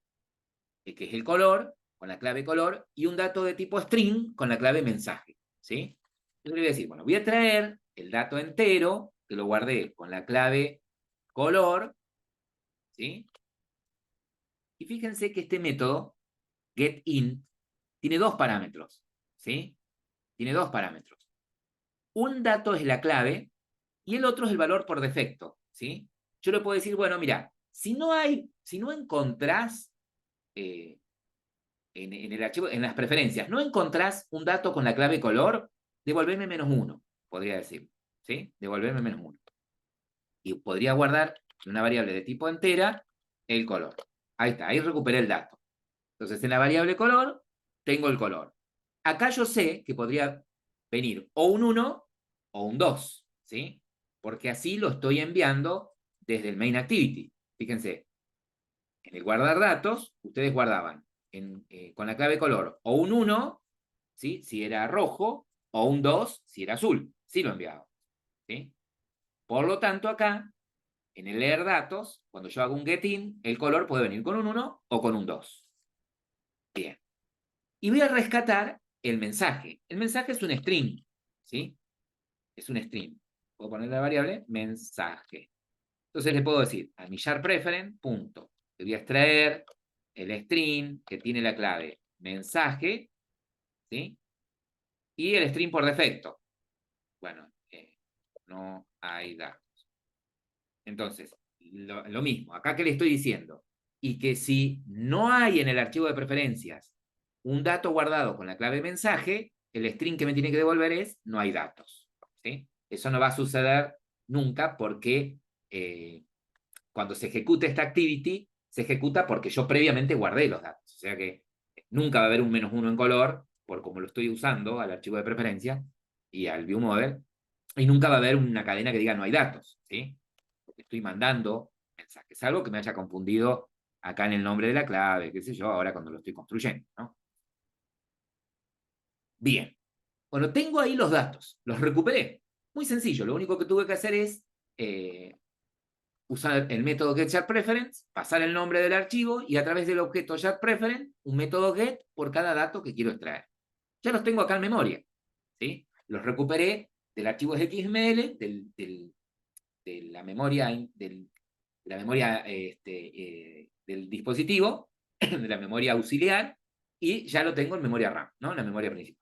Que es el color, con la clave color, y un dato de tipo string con la clave mensaje, ¿sí? Yo le voy a decir, bueno, voy a traer el dato entero, que lo guardé con la clave color, ¿sí? Y fíjense que este método, getIn, tiene dos parámetros, ¿sí? Tiene dos parámetros. Un dato es la clave y el otro es el valor por defecto, ¿sí? Yo le puedo decir, bueno, mira, si no encontrás en el archivo, en las preferencias, no encontrás un dato con la clave color, devolveme -1, podría decir, ¿sí? Devolveme -1. Y podría guardar en una variable de tipo entera el color. Ahí está, ahí recuperé el dato. Entonces, en la variable color, tengo el color. Acá yo sé que podría venir o un 1 o un 2, ¿sí? Porque así lo estoy enviando desde el main activity. Fíjense, en el guardar datos, ustedes guardaban con la clave color o un 1, ¿sí? Si era rojo, o un 2 si era azul, sí lo enviaba. ¿Sí? Por lo tanto, acá, en el leer datos, cuando yo hago un getIn, el color puede venir con un 1 o con un 2. Bien. Y voy a rescatar el mensaje. El mensaje es un string, ¿sí? Es un string. Puedo poner la variable mensaje. Entonces le puedo decir a mi sharpReference, punto. Le voy a extraer el string que tiene la clave mensaje, ¿sí? Y el string por defecto. Bueno, no hay datos. Entonces, lo mismo. Acá que le estoy diciendo. Y que si no hay en el archivo de preferencias un dato guardado con la clave mensaje, el string que me tiene que devolver es no hay datos. ¿Sí? Eso no va a suceder nunca porque cuando se ejecute esta activity, se ejecuta porque yo previamente guardé los datos. O sea que nunca va a haber un -1 en color, por como lo estoy usando al archivo de preferencia y al viewModel, y nunca va a haber una cadena que diga no hay datos, ¿sí? Porque estoy mandando mensajes, salvo que me haya confundido acá en el nombre de la clave, qué sé yo, ahora cuando lo estoy construyendo, ¿no? Bien. Bueno, tengo ahí los datos, los recuperé. Muy sencillo, lo único que tuve que hacer es usar el método getSharpReference, pasar el nombre del archivo y a través del objeto sharpReference, un método get por cada dato que quiero extraer. Ya los tengo acá en memoria, ¿sí? Los recuperé del archivo XML, de la memoria, del dispositivo, de la memoria auxiliar, y ya lo tengo en memoria RAM, ¿no? En la memoria principal.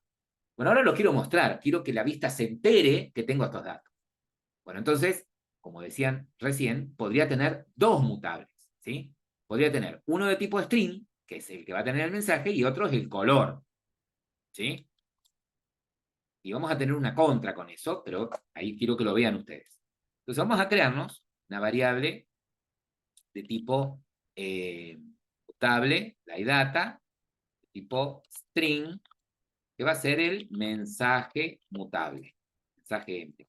Bueno, ahora lo quiero mostrar, quiero que la vista se entere que tengo estos datos. Bueno, entonces, como decían recién, podría tener dos mutables, ¿sí? Podría tener uno de tipo string, que es el que va a tener el mensaje, y otro es el color, ¿sí? Y vamos a tener una contra con eso, pero ahí quiero que lo vean ustedes. Entonces vamos a crearnos una variable de tipo mutable, la data, de tipo string, que va a ser el mensaje mutable, mensaje empty.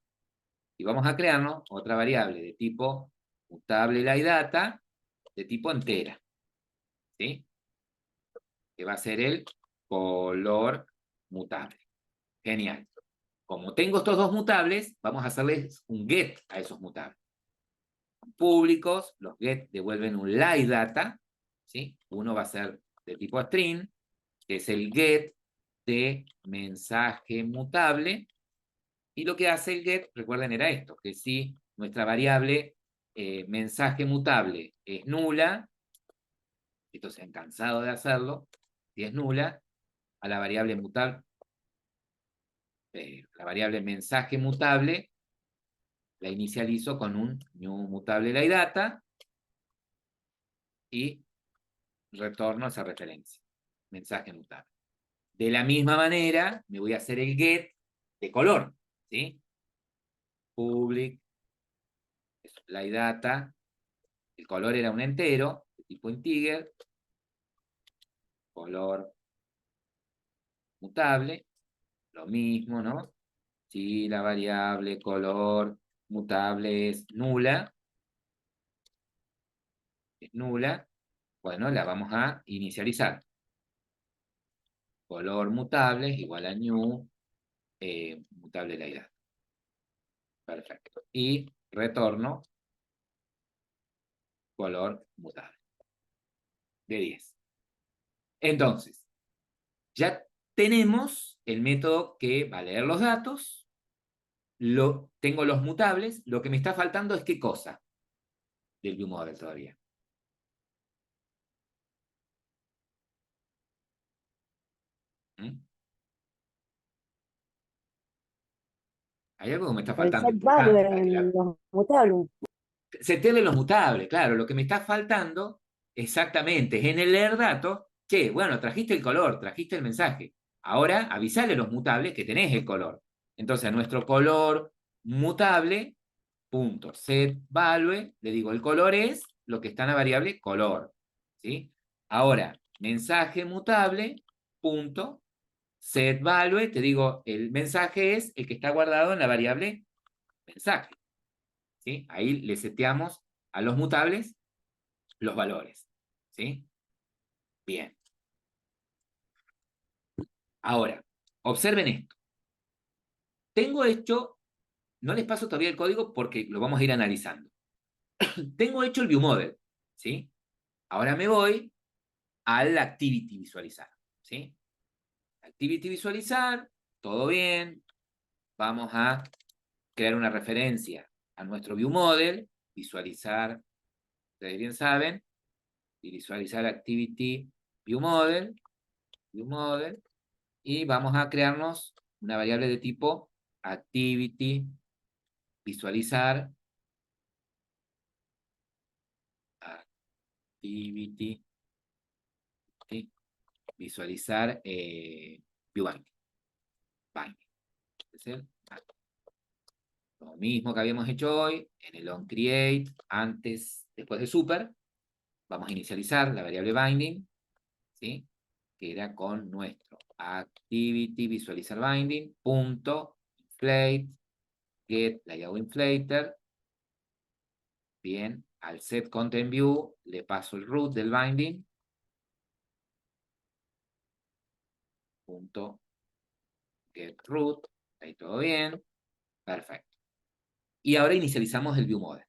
Y vamos a crearnos otra variable de tipo mutable la data, de tipo entera, ¿sí? Que va a ser el color mutable. Genial. Como tengo estos dos mutables, vamos a hacerles un get a esos mutables. Públicos, los get devuelven un LiData, ¿sí? Uno va a ser de tipo string, que es el get de mensaje mutable, y lo que hace el get, recuerden, era esto, que si nuestra variable mensaje mutable es nula, estos se han cansado de hacerlo, si es nula, a la variable mensaje mutable la inicializo con un new mutable LiData y retorno esa referencia, mensaje mutable. De la misma manera, me voy a hacer el get de color, ¿sí? Public, LiData, el color era un entero, de tipo integer, color mutable, lo mismo, ¿no? Si la variable color mutable es nula, bueno, la vamos a inicializar. Color mutable es igual a new mutable la edad. Perfecto. Y retorno color mutable de 10. Entonces, ya tenemos el método que va a leer los datos, tengo los mutables, lo que me está faltando es qué cosa del viewModel todavía. ¿Mm? Hay algo que me está El faltando set value importante. en los mutables. Setearle los mutables, claro, lo que me está faltando exactamente es en el leer datos, che, bueno, trajiste el color, trajiste el mensaje, ahora avisale a los mutables que tenés el color. Entonces a nuestro color mutable, punto, set value, le digo, el color es lo que está en la variable color, ¿sí? Ahora, mensaje mutable, punto, set value, te digo, el mensaje es el que está guardado en la variable mensaje. ¿Sí? Ahí le seteamos a los mutables los valores. ¿Sí? Bien. Ahora, observen esto. tengo hecho, no les paso todavía el código porque lo vamos a ir analizando. Tengo hecho el ViewModel, ¿sí? Ahora me voy al Activity Visualizar, ¿sí? Activity Visualizar, todo bien. Vamos a crear una referencia a nuestro ViewModel, visualizar, ustedes bien saben, y visualizar Activity ViewModel, y vamos a crearnos una variable de tipo Activity Visualizar, Activity, ¿sí? Visualizar ViewBinding. Es el Lo mismo que habíamos hecho hoy en el onCreate, antes, después de super, vamos a inicializar la variable binding, ¿sí? Que era con nuestro activity visualizar binding, punto, inflate, get layout inflater. Bien, al set content view le paso el root del binding, punto, get root, ahí todo bien, perfecto. Y ahora inicializamos el ViewModel.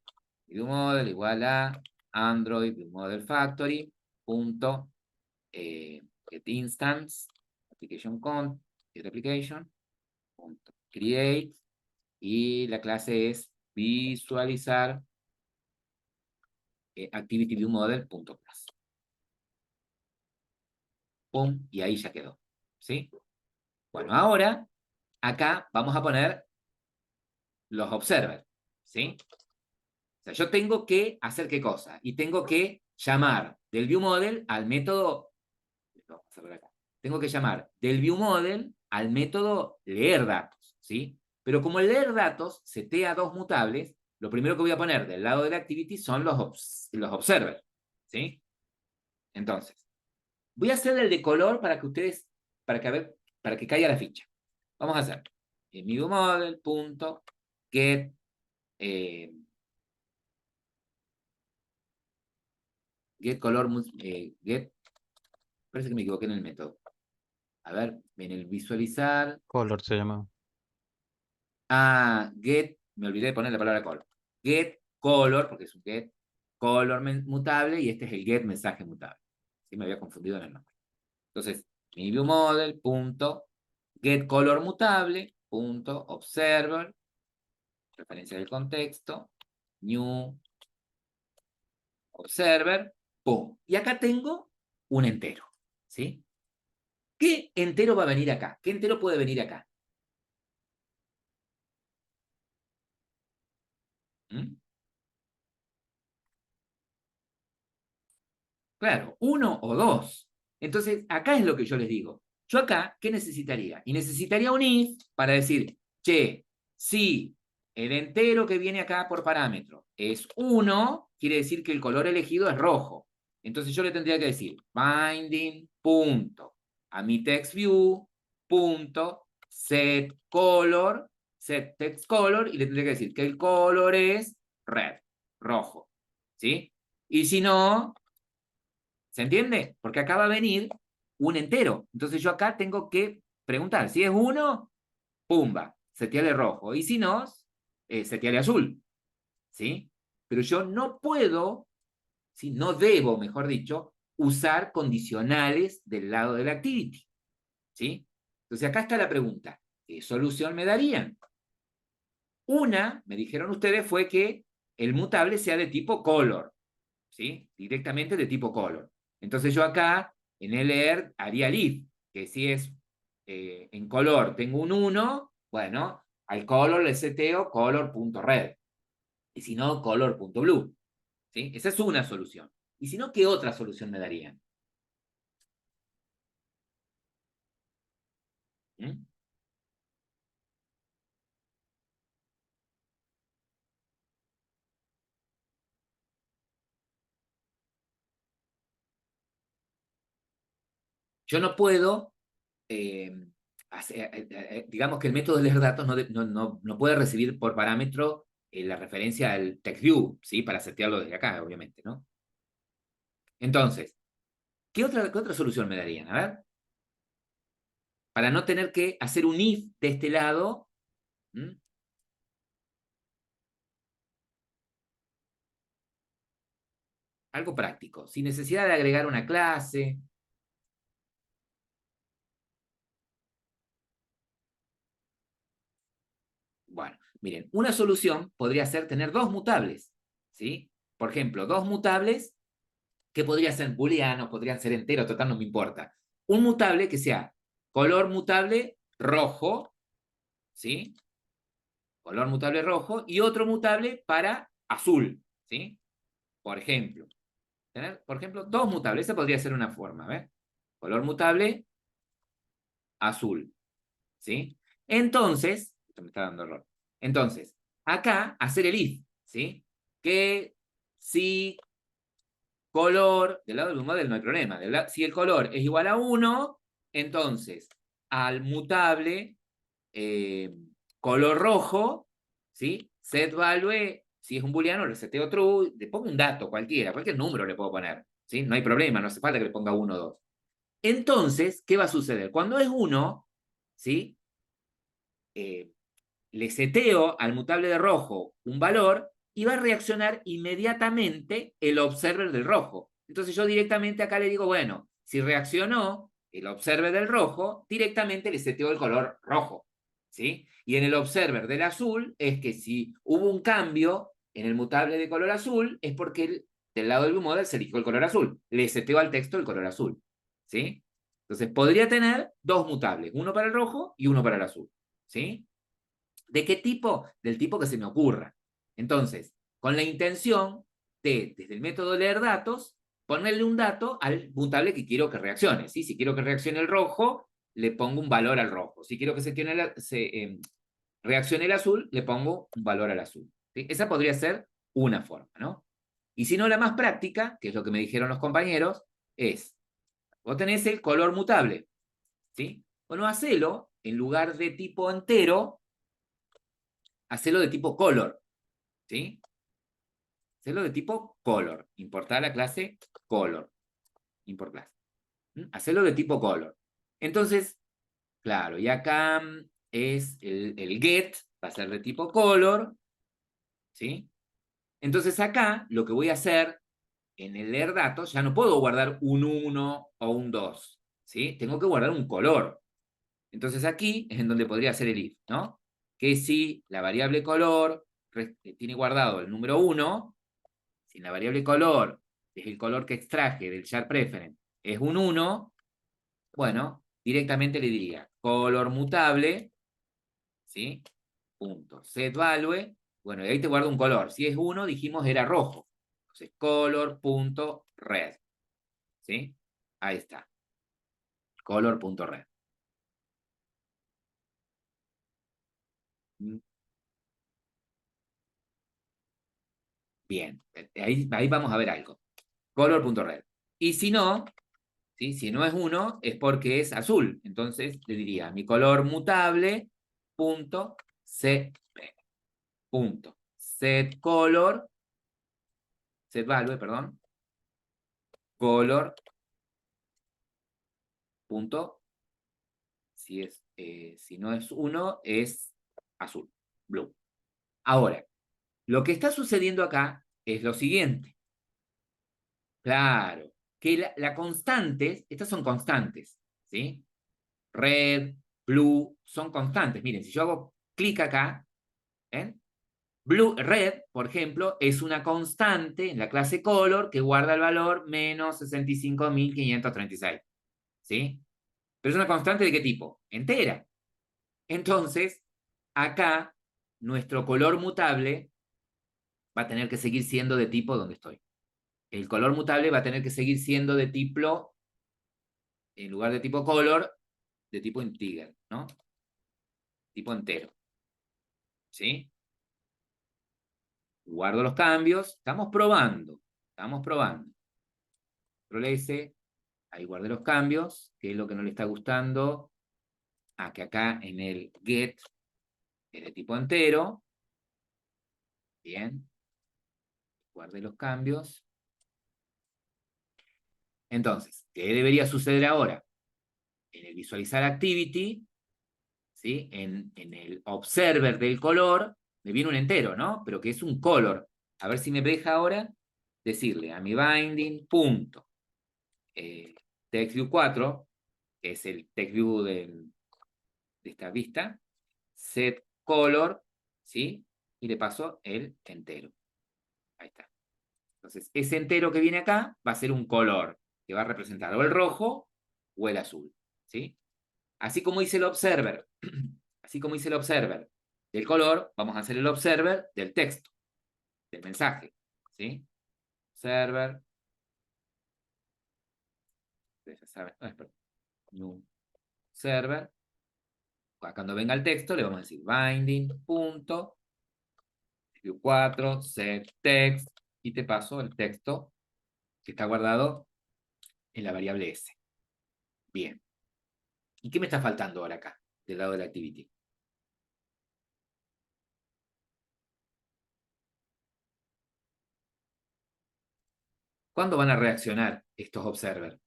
ViewModel igual a Android ViewModel Factory, punto, get instance, application con, get application, punto, create, y la clase es visualizar activity view model punto class. Pum, y ahí ya quedó, ¿sí? Bueno, ahora acá vamos a poner los observers, ¿sí? O sea, yo tengo que hacer qué cosa, y tengo que llamar del view model al método, vamos a hacerlo acá. Tengo que llamar del ViewModel al método leer datos, ¿sí? Pero como el leer datos setea dos mutables, lo primero que voy a poner del lado de la activity son los observers, ¿sí? Entonces, voy a hacer el de color para que ustedes, para que caiga la ficha. Vamos a hacer mi ViewModel punto get get color get, parece que me equivoqué en el método. A ver, en el visualizar. Color se llama. Get, me olvidé de poner la palabra color. Get color, porque es un get color mutable, y este es el get mensaje mutable. Sí, me había confundido en el nombre. Entonces, mi view model punto get color mutable punto observer, referencia del contexto, new observer, pum. Y acá tengo un entero, ¿sí? ¿Qué entero va a venir acá? ¿Qué entero puede venir acá? ¿Mm? Claro, uno o dos. Entonces, acá es lo que yo les digo. Yo acá, ¿qué necesitaría? Y necesitaría un if para decir, che, si el entero que viene acá por parámetro es 1, quiere decir que el color elegido es rojo. Entonces yo le tendría que decir binding, punto, a mi text view, punto, set color, set text color, y le tendría que decir que el color es red, rojo. ¿Sí? Y si no, ¿se entiende? Porque acá va a venir un entero. Entonces yo acá tengo que preguntar, si es 1, pumba, seteale rojo. Y si no, seteale azul. ¿Sí? Pero yo no puedo, ¿sí? No debo, mejor dicho, usar condicionales del lado de la activity. ¿Sí? Entonces acá está la pregunta. ¿Qué solución me darían? Una, me dijeron ustedes, fue que el mutable sea de tipo color. ¿Sí? Directamente de tipo color. Entonces yo acá, en LR, haría el if, que si es en color tengo un 1, bueno, al color le seteo color.red. Y si no, color.blue. ¿Sí? Esa es una solución. Y si no, ¿qué otra solución me darían? ¿Mm? Yo no puedo digamos que el método de leer datos no puede recibir por parámetro la referencia al TextView, ¿sí? Para setearlo desde acá, obviamente, ¿no? Entonces, qué otra solución me darían? A ver. Para no tener que hacer un if de este lado ¿Mm? Algo práctico, sin necesidad de agregar una clase. Bueno, miren, una solución podría ser tener dos mutables, ¿sí? Por ejemplo, dos mutables que podrían ser booleanos, podrían ser enteros, total, no me importa. Un mutable que sea color mutable rojo, ¿sí? Color mutable rojo, y otro mutable para azul, ¿sí? Por ejemplo, tener, por ejemplo, dos mutables, esa podría ser una forma, ¿ves? Color mutable azul, ¿sí? Entonces, esto me está dando error. Entonces, acá hacer el if, ¿sí? Que si color, del lado del model no hay problema, si el color es igual a 1, entonces al mutable color rojo, ¿sí? Set value, si es un booleano, le seteo true, le pongo un dato cualquiera, cualquier número le puedo poner, ¿sí? No hay problema, no hace falta que le ponga 1 o 2. Entonces, ¿qué va a suceder? Cuando es 1, ¿sí? Le seteo al mutable de rojo un valor y va a reaccionar inmediatamente el observer del rojo. Entonces yo directamente acá le digo, bueno, si reaccionó el observer del rojo, directamente le seteo el color rojo, ¿sí? Y en el observer del azul es que si hubo un cambio en el mutable de color azul, es porque del lado del viewModel se eligió el color azul. Le seteo al texto el color azul, ¿sí? Entonces podría tener dos mutables, uno para el rojo y uno para el azul, ¿sí? ¿De qué tipo? Del tipo que se me ocurra. Entonces, con la intención de, desde el método leer datos, ponerle un dato al mutable que quiero que reaccione, ¿sí? Si quiero que reaccione el rojo, le pongo un valor al rojo. Si quiero que reaccione el azul, le pongo un valor al azul, ¿sí? Esa podría ser una forma, ¿no? Y si no, la más práctica, que es lo que me dijeron los compañeros, es, vos tenés el color mutable, ¿sí? Bueno, hacelo en lugar de tipo entero, hacelo de tipo color, ¿sí? Hacelo de tipo color. Importar la clase color. Import class. Hacelo de tipo color. Entonces, claro, y acá es el get, va a ser de tipo color, ¿sí? Entonces acá lo que voy a hacer en el leer datos, ya no puedo guardar un 1 o un 2, ¿sí? Tengo que guardar un color. Entonces aquí es en donde podría hacer el if, ¿no? Que si la variable color tiene guardado el número 1, si la variable color es el color que extraje del char preference, es un 1, bueno, directamente le diría color mutable, ¿sí? Punto. Set value, bueno, y ahí te guardo un color. Si es 1, dijimos era rojo. Entonces, color.red, ¿sí? Ahí está. Color.red. Bien, ahí vamos a ver algo. Color.red. Y si no, ¿sí? Si no es 1, es porque es azul. Entonces le diría mi color mutable punto set punto set color, set value, perdón, color punto, si no es 1, es azul, blue. Ahora, lo que está sucediendo acá es lo siguiente. Claro, que la constante, estas son constantes, ¿sí? Red, blue, son constantes. Miren, si yo hago clic acá, ¿ven? Red, por ejemplo, es una constante en la clase color que guarda el valor menos 65.536, ¿sí? Pero es una constante ¿de qué tipo? Entera. Entonces, acá, nuestro color mutable va a tener que seguir siendo de tipo donde estoy. El color mutable va a tener que seguir siendo de tipo, en lugar de tipo color, de tipo integer, ¿no? Tipo entero. ¿Sí? Guardo los cambios. Estamos probando. Estamos probando. Control S. Ahí guardé los cambios. ¿Qué es lo que no le está gustando? Que acá en el get es de tipo entero. Bien. Guardé los cambios. Entonces, ¿qué debería suceder ahora? En el visualizar activity, ¿sí? En el observer del color me viene un entero, ¿no? Pero que es un color. A ver si me deja ahora decirle a mi binding, punto, TextView 4, que es el TextView de esta vista, set color, ¿sí? Y le paso el entero. Ahí está. Entonces, ese entero que viene acá va a ser un color que va a representar o el rojo o el azul, ¿sí? Así como hice el observer, así como hice el observer del color, vamos a hacer el observer del texto, del mensaje, ¿sí? Observer, ustedes ya saben, new server. Cuando venga el texto le vamos a decir binding, punto, view4, set text, y te paso el texto que está guardado en la variable S. Bien. ¿Y qué me está faltando ahora acá, del lado de la activity? ¿Cuándo van a reaccionar estos observers?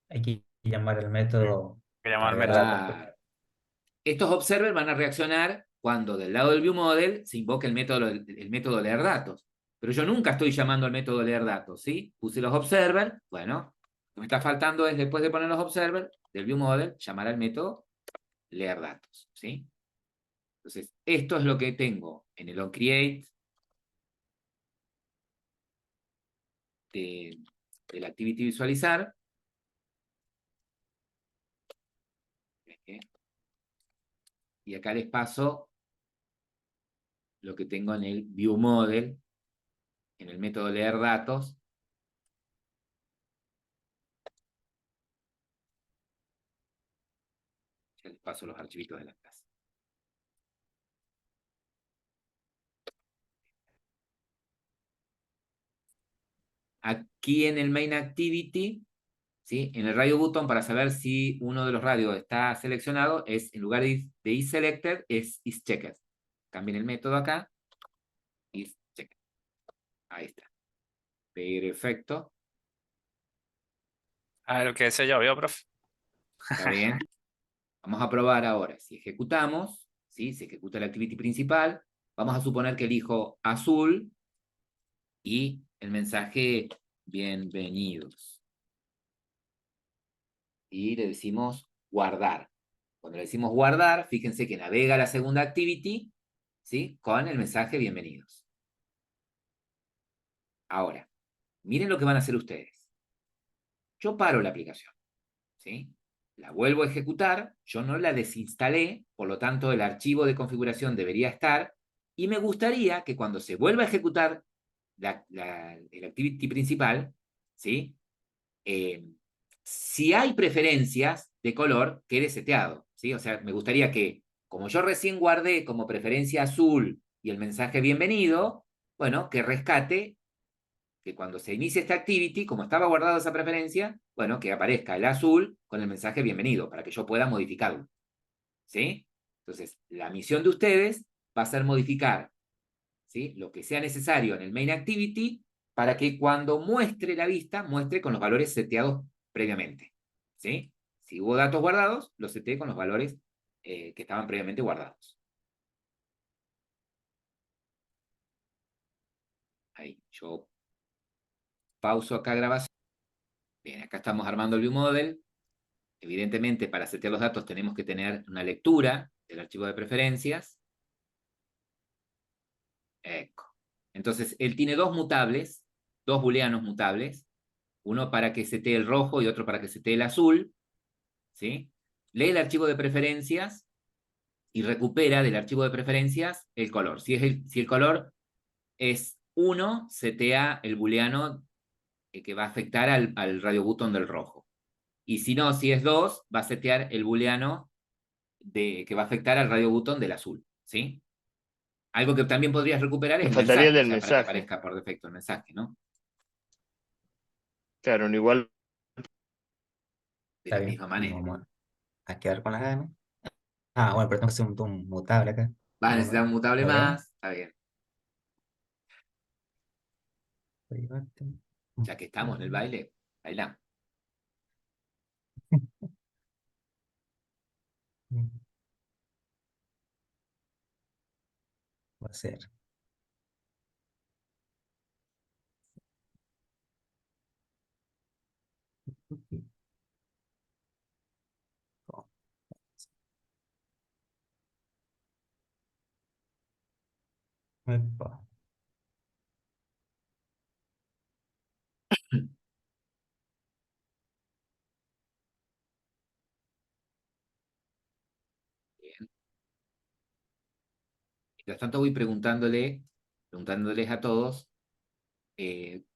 Hay que llamar al método Que llamar al agregar método. datos. Claro. Estos observers van a reaccionar cuando del lado del viewModel se invoque el método leer datos. Pero yo nunca estoy llamando al método leer datos, ¿sí? Puse los observers, bueno, lo que me está faltando es, después de poner los observers del viewModel, llamar al método leer datos, ¿sí? Entonces, esto es lo que tengo en el onCreate del Activity Visualizar. Y acá les paso lo que tengo en el viewModel, en el método leer datos. Ya les paso los archivitos de la clase. Aquí en el main activity, ¿sí? En el radio button, para saber si uno de los radios está seleccionado, es en lugar de isSelected, es isChecked. Cambien el método acá, isChecked. Ahí está. Perfecto. A ver, lo que decía yo, ¿vio, profe? Está bien. Vamos a probar ahora. Si ejecutamos, ¿sí? Se ejecuta la activity principal. Vamos a suponer que elijo azul y el mensaje bienvenidos. Y le decimos guardar. Cuando le decimos guardar, fíjense que navega la segunda activity, ¿sí? Con el mensaje bienvenidos. Ahora, miren lo que van a hacer ustedes. Yo paro la aplicación, ¿sí? La vuelvo a ejecutar, yo no la desinstalé, por lo tanto el archivo de configuración debería estar, y me gustaría que cuando se vuelva a ejecutar el activity principal, ¿sí? Si hay preferencias de color, quede seteado, ¿sí? O sea, me gustaría que, como yo recién guardé como preferencia azul y el mensaje bienvenido, bueno, que rescate, que cuando se inicie esta activity, como estaba guardado esa preferencia, bueno, que aparezca el azul con el mensaje bienvenido, para que yo pueda modificarlo, ¿sí? Entonces, la misión de ustedes va a ser modificar, ¿sí? Lo que sea necesario en el main activity para que cuando muestre la vista, muestre con los valores seteados previamente, ¿sí? Si hubo datos guardados, los seteé con los valores que estaban previamente guardados. Ahí, yo pauso acá grabación. Bien, acá estamos armando el viewModel. Evidentemente, para setear los datos tenemos que tener una lectura del archivo de preferencias. Eco. Entonces, él tiene dos mutables, dos booleanos mutables, uno para que setee el rojo y otro para que setee el azul, ¿sí? Lee el archivo de preferencias y recupera del archivo de preferencias el color. Si el color es 1, setea el booleano que va a afectar al radio button del rojo. Y si no, si es 2, va a setear el booleano que va a afectar al radio button del azul, ¿sí? Algo que también podrías recuperar es Me el faltaría mensaje, el o del sea, para que mensaje. aparezca por defecto el mensaje, ¿no? Claro, igual. De Está la bien. misma manera. Vamos a quedar con las ganas. Ah, bueno, pero tengo que hacer un mutable acá. Va a Vamos necesitar un mutable a ver. más, está bien. Ya que estamos en el baile, bailamos. Va a ser. Epa. Bien. Mientras tanto voy preguntándoles a todos.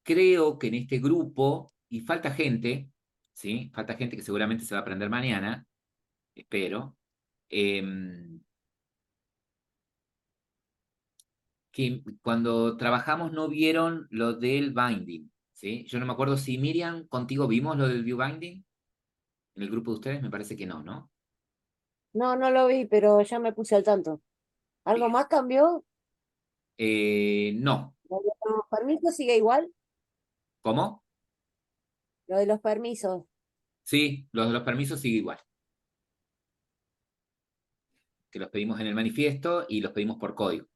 Creo que en este grupo, y falta gente, ¿sí? Falta gente que seguramente se va a aprender mañana, espero, que cuando trabajamos no vieron lo del binding, ¿sí? Yo no me acuerdo si Miriam, contigo vimos lo del view binding en el grupo de ustedes, me parece que no, ¿no? No, no lo vi, pero ya me puse al tanto. ¿Algo Bien. más cambió? No. ¿Lo de los permisos sigue igual? ¿Cómo? Lo de los permisos. Sí, los de los permisos sigue igual, que los pedimos en el manifiesto y los pedimos por código.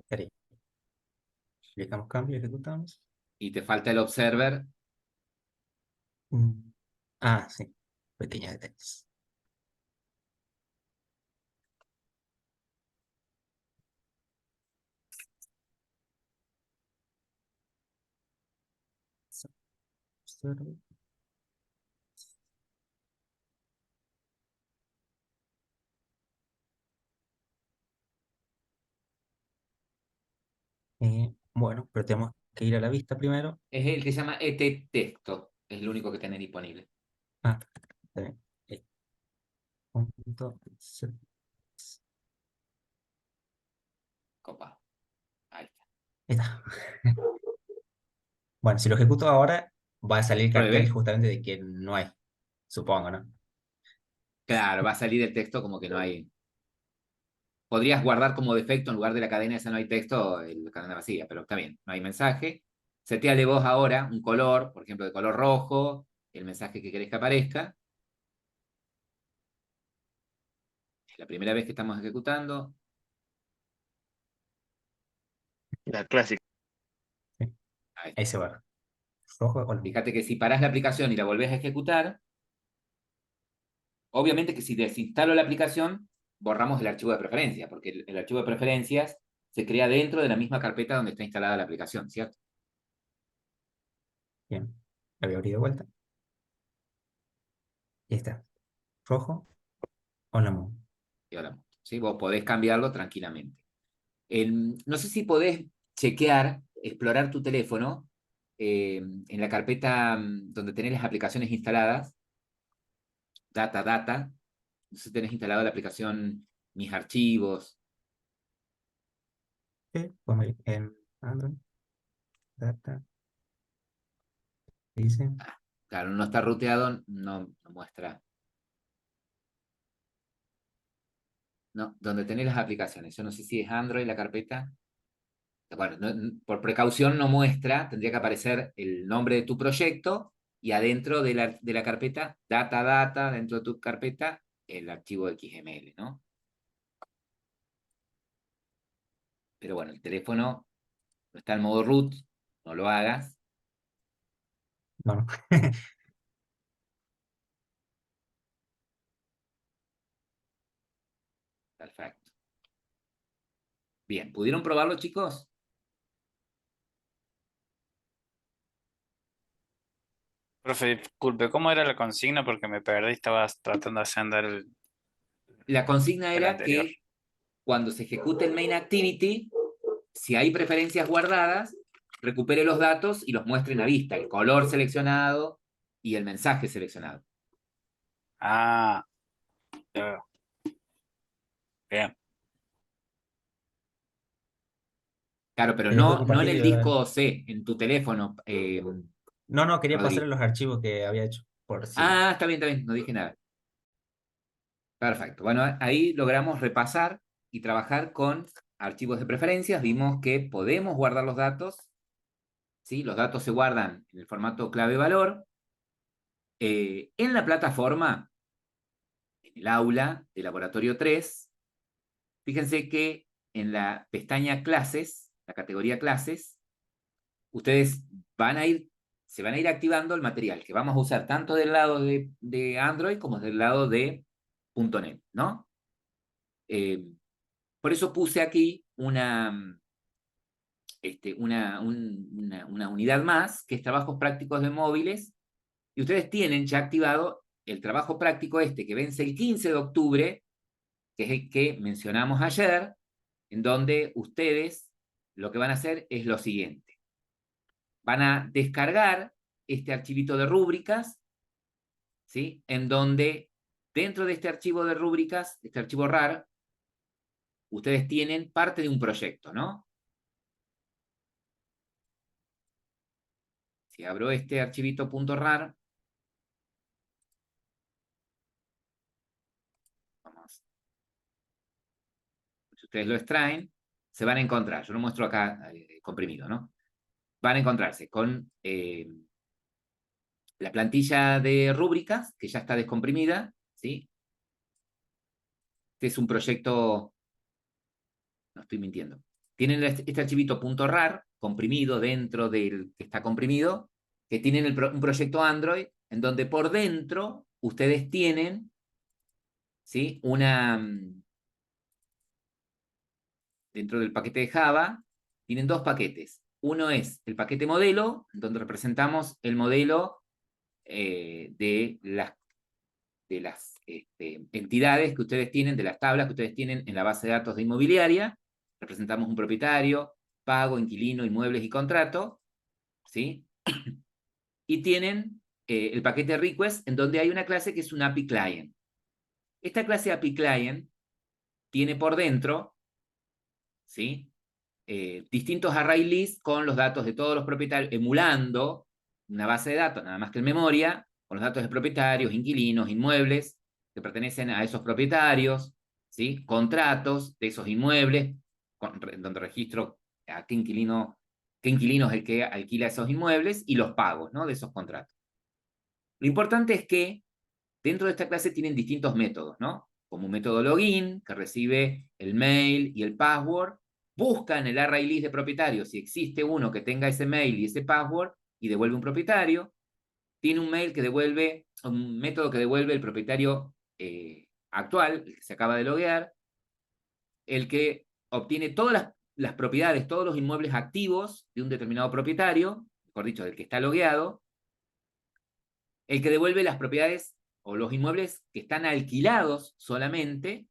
Espera ahí. Clicamos cambio, ejecutamos. Y te falta el observer. Mm. Ah, sí. Pequeños detalles. Observe. Bueno, pero tenemos que ir a la vista primero. Es el que se llama ET texto, es el único que tenés disponible. Ah, está bien. Punto. Copa. Ahí está. Ahí está. Bueno, si lo ejecuto ahora, va a salir cartel Pruebe. justamente de que no hay, supongo, ¿no? Claro, va a salir el texto como que no hay. Podrías guardar como defecto en lugar de la cadena esa no hay texto, la cadena vacía, pero está bien, no hay mensaje. Seteale vos ahora un color, por ejemplo, de color rojo, el mensaje que querés que aparezca. Es la primera vez que estamos ejecutando. La clásica. Sí, Ahí ahí está. se va. Rojo o no. Fíjate que si parás la aplicación y la volvés a ejecutar, obviamente que si desinstalo la aplicación, borramos el archivo de preferencias, porque el archivo de preferencias se crea dentro de la misma carpeta donde está instalada la aplicación, ¿cierto? Bien. La voy a abrir de vuelta. Y ahí está. Rojo o no. Y ahora, ¿sí? Vos podés cambiarlo tranquilamente. No sé si podés chequear, explorar tu teléfono en la carpeta donde tenés las aplicaciones instaladas, data. No sé si tenés instalada la aplicación Mis Archivos. Sí, vamos a ir en Android, Data, dice. Claro, no está ruteado, no muestra. No, donde tenés las aplicaciones. Yo no sé si es Android la carpeta. Bueno, por precaución no muestra, tendría que aparecer el nombre de tu proyecto y adentro de la carpeta, data, dentro de tu carpeta, el archivo XML, ¿no? Pero bueno, el teléfono no está en modo root, no lo hagas. No, no. Perfecto. Bien, ¿pudieron probarlo, chicos? Profe, disculpe, ¿cómo era la consigna? Porque me perdí, estaba tratando de hacer andar La consigna el era anterior. que cuando se ejecute el main activity, si hay preferencias guardadas, recupere los datos y los muestre en la vista, el color seleccionado y el mensaje seleccionado. Ah, ya veo. Bien. Claro, pero Yo puedo no en compartir. el disco C, en tu teléfono, No, no, quería pasar Rodrigo. los archivos que había hecho. Por si. Ah, está bien, no dije nada. Perfecto. Bueno, ahí logramos repasar y trabajar con archivos de preferencias, vimos que podemos guardar los datos, ¿sí? Los datos se guardan en el formato clave-valor. En la plataforma, en el aula de laboratorio 3, fíjense que en la pestaña clases, la categoría clases, ustedes se van a ir activando el material que vamos a usar tanto del lado de Android como del lado de .NET, ¿no? Por eso puse aquí una unidad más, que es trabajos prácticos de móviles, y ustedes tienen ya activado el trabajo práctico que vence el 15 de octubre, que es el que mencionamos ayer, en donde ustedes lo que van a hacer es lo siguiente. Van a descargar este archivito de rúbricas, ¿sí? En donde dentro de este archivo de rúbricas, este archivo RAR, ustedes tienen parte de un proyecto, ¿no? Si abro este archivito .rar, vamos, si ustedes lo extraen, se van a encontrar, yo lo muestro acá comprimido, ¿no? Van a encontrarse con la plantilla de rúbricas, que ya está descomprimida, ¿sí? Este es un proyecto, no estoy mintiendo. Tienen este archivito .rar comprimido dentro del que está comprimido, que tienen un proyecto Android, en donde por dentro ustedes tienen, ¿sí? Dentro del paquete de Java, tienen dos paquetes. Uno es el paquete modelo, donde representamos el modelo de las entidades que ustedes tienen, de las tablas que ustedes tienen en la base de datos de inmobiliaria. Representamos un propietario, pago, inquilino, inmuebles y contrato, ¿sí? Y tienen el paquete request, en donde hay una clase que es un API Client. Esta clase API Client tiene por dentro, ¿sí? Distintos array lists con los datos de todos los propietarios, emulando una base de datos, nada más que en memoria, con los datos de propietarios, inquilinos, inmuebles que pertenecen a esos propietarios, ¿sí? Contratos de esos inmuebles, donde registro a qué inquilino es el que alquila esos inmuebles, y los pagos, ¿no? De esos contratos. Lo importante es que dentro de esta clase tienen distintos métodos, ¿no? Como un método login, que recibe el mail y el password, busca en el array list de propietarios si existe uno que tenga ese mail y ese password y devuelve un propietario. Tiene un método que devuelve el propietario actual, el que se acaba de loguear, el que obtiene todas las propiedades, todos los inmuebles activos de un determinado propietario, mejor dicho, del que está logueado, el que devuelve las propiedades o los inmuebles que están alquilados solamente,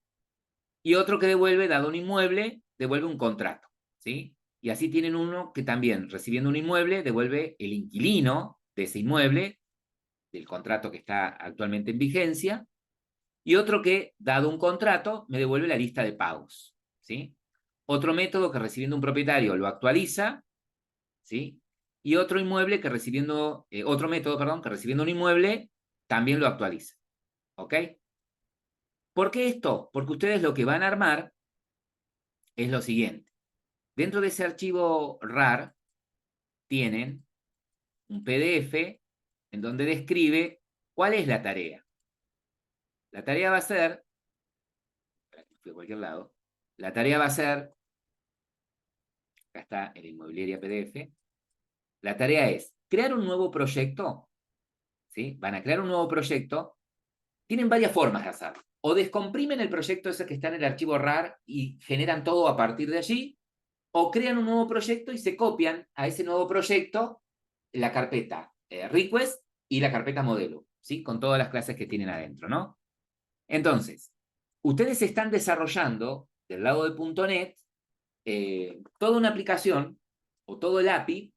y otro que devuelve, dado un inmueble, devuelve un contrato, ¿sí? Y así tienen uno que también, recibiendo un inmueble, devuelve el inquilino de ese inmueble, del contrato que está actualmente en vigencia, y otro que, dado un contrato, me devuelve la lista de pagos, ¿sí? Otro método que recibiendo un propietario lo actualiza, ¿sí? Y otro inmueble que otro método, perdón, que recibiendo un inmueble también lo actualiza, ¿ok? ¿Por qué esto? Porque ustedes lo que van a armar es lo siguiente. Dentro de ese archivo RAR tienen un PDF en donde describe cuál es la tarea. La tarea va a ser, de cualquier lado, la tarea va a ser, acá está en Inmobiliaria PDF, la tarea es crear un nuevo proyecto, ¿sí? Van a crear un nuevo proyecto. Tienen varias formas de hacerlo. O descomprimen el proyecto ese que está en el archivo RAR y generan todo a partir de allí, o crean un nuevo proyecto y se copian a ese nuevo proyecto la carpeta request y la carpeta modelo, ¿sí? Con todas las clases que tienen adentro, ¿no? Entonces, ustedes están desarrollando del lado de .NET toda una aplicación o todo el API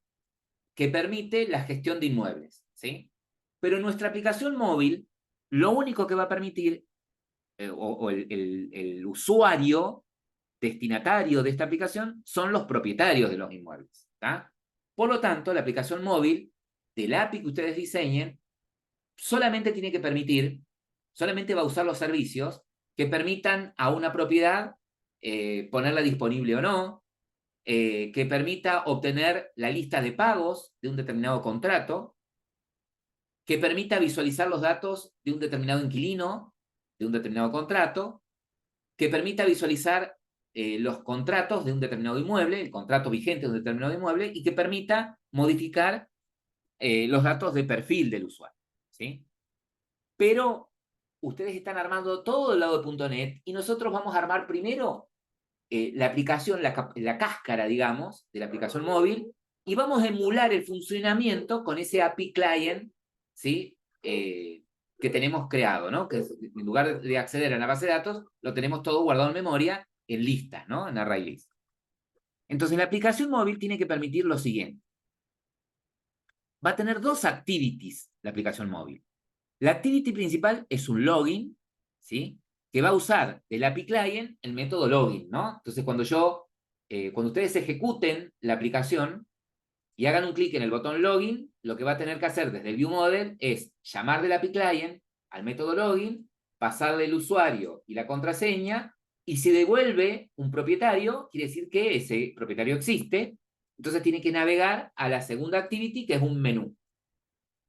que permite la gestión de inmuebles, ¿sí? Pero nuestra aplicación móvil, lo único que va a permitir, o el usuario destinatario de esta aplicación, son los propietarios de los inmuebles, ¿tá? Por lo tanto, la aplicación móvil del API que ustedes diseñen solamente tiene que permitir, solamente va a usar los servicios que permitan a una propiedad ponerla disponible o no, que permita obtener la lista de pagos de un determinado contrato, que permita visualizar los datos de un determinado inquilino, de un determinado contrato, que permita visualizar los contratos de un determinado inmueble, el contrato vigente de un determinado inmueble, y que permita modificar los datos de perfil del usuario, ¿sí? Pero ustedes están armando todo del lado de .NET y nosotros vamos a armar primero la aplicación, la cáscara, digamos, de la aplicación móvil, y vamos a emular el funcionamiento con ese API client, ¿sí? Que tenemos creado, ¿no? Que en lugar de acceder a la base de datos, lo tenemos todo guardado en memoria, en listas, ¿no? En array list. Entonces, la aplicación móvil tiene que permitir lo siguiente. Va a tener dos activities, la aplicación móvil. La activity principal es un login, ¿sí? Que va a usar del API client el método login, ¿no? Entonces, cuando ustedes ejecuten la aplicación y hagan un clic en el botón login, lo que va a tener que hacer desde el view model es llamar del API client al método login, pasarle el usuario y la contraseña, y si devuelve un propietario, quiere decir que ese propietario existe, entonces tiene que navegar a la segunda activity, que es un menú.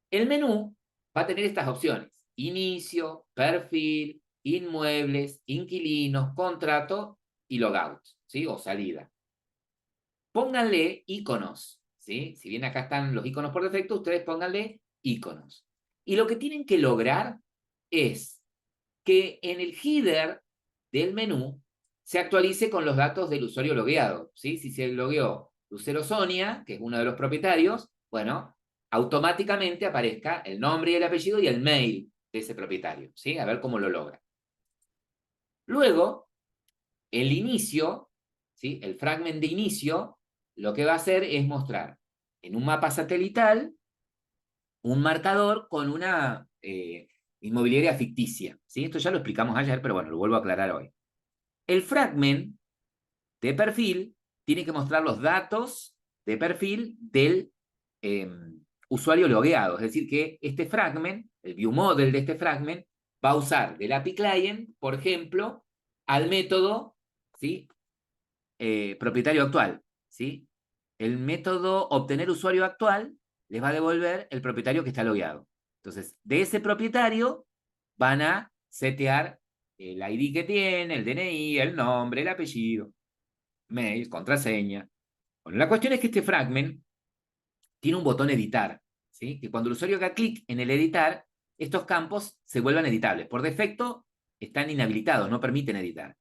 El menú va a tener estas opciones: inicio, perfil, inmuebles, inquilinos, contrato y logout, ¿sí? O salida. Pónganle iconos, ¿sí? Si bien acá están los iconos por defecto, ustedes pónganle iconos. Y lo que tienen que lograr es que en el header del menú se actualice con los datos del usuario logueado, ¿sí? Si se logueó Lucero Sonia, que es uno de los propietarios, bueno, automáticamente aparezca el nombre y el apellido y el mail de ese propietario, ¿sí? A ver cómo lo logra. Luego, el inicio, ¿sí? El fragment de inicio, lo que va a hacer es mostrar en un mapa satelital un marcador con una inmobiliaria ficticia, ¿sí? Esto ya lo explicamos ayer, pero bueno, lo vuelvo a aclarar hoy. El fragment de perfil tiene que mostrar los datos de perfil del usuario logueado. Es decir, que este fragment, el view model de este fragment, va a usar del API client, por ejemplo, al método, ¿sí? Propietario actual, ¿sí? El método obtener usuario actual les va a devolver el propietario que está logueado. Entonces, de ese propietario van a setear el ID que tiene, el DNI, el nombre, el apellido, mail, contraseña. Bueno, la cuestión es que este fragment tiene un botón editar, ¿sí? Que cuando el usuario haga clic en el editar, estos campos se vuelvan editables. Por defecto están inhabilitados, no permiten editar.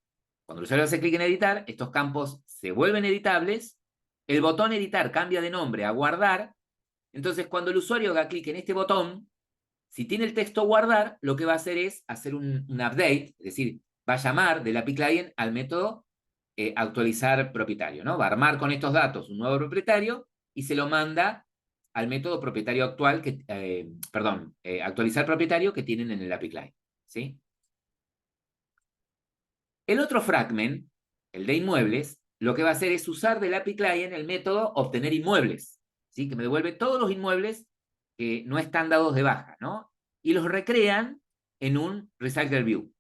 Cuando el usuario hace clic en editar, estos campos se vuelven editables, el botón editar cambia de nombre a guardar, entonces cuando el usuario haga clic en este botón, si tiene el texto guardar, lo que va a hacer es hacer un update, es decir, va a llamar del API client al método actualizar propietario, ¿no? Va a armar con estos datos un nuevo propietario y se lo manda al método propietario actual, actualizar propietario que tienen en el API client, ¿sí? El otro fragment, el de inmuebles, lo que va a hacer es usar del API client el método obtener inmuebles, ¿sí? Que me devuelve todos los inmuebles que no están dados de baja, ¿no? Y los recrean en un Recycle View.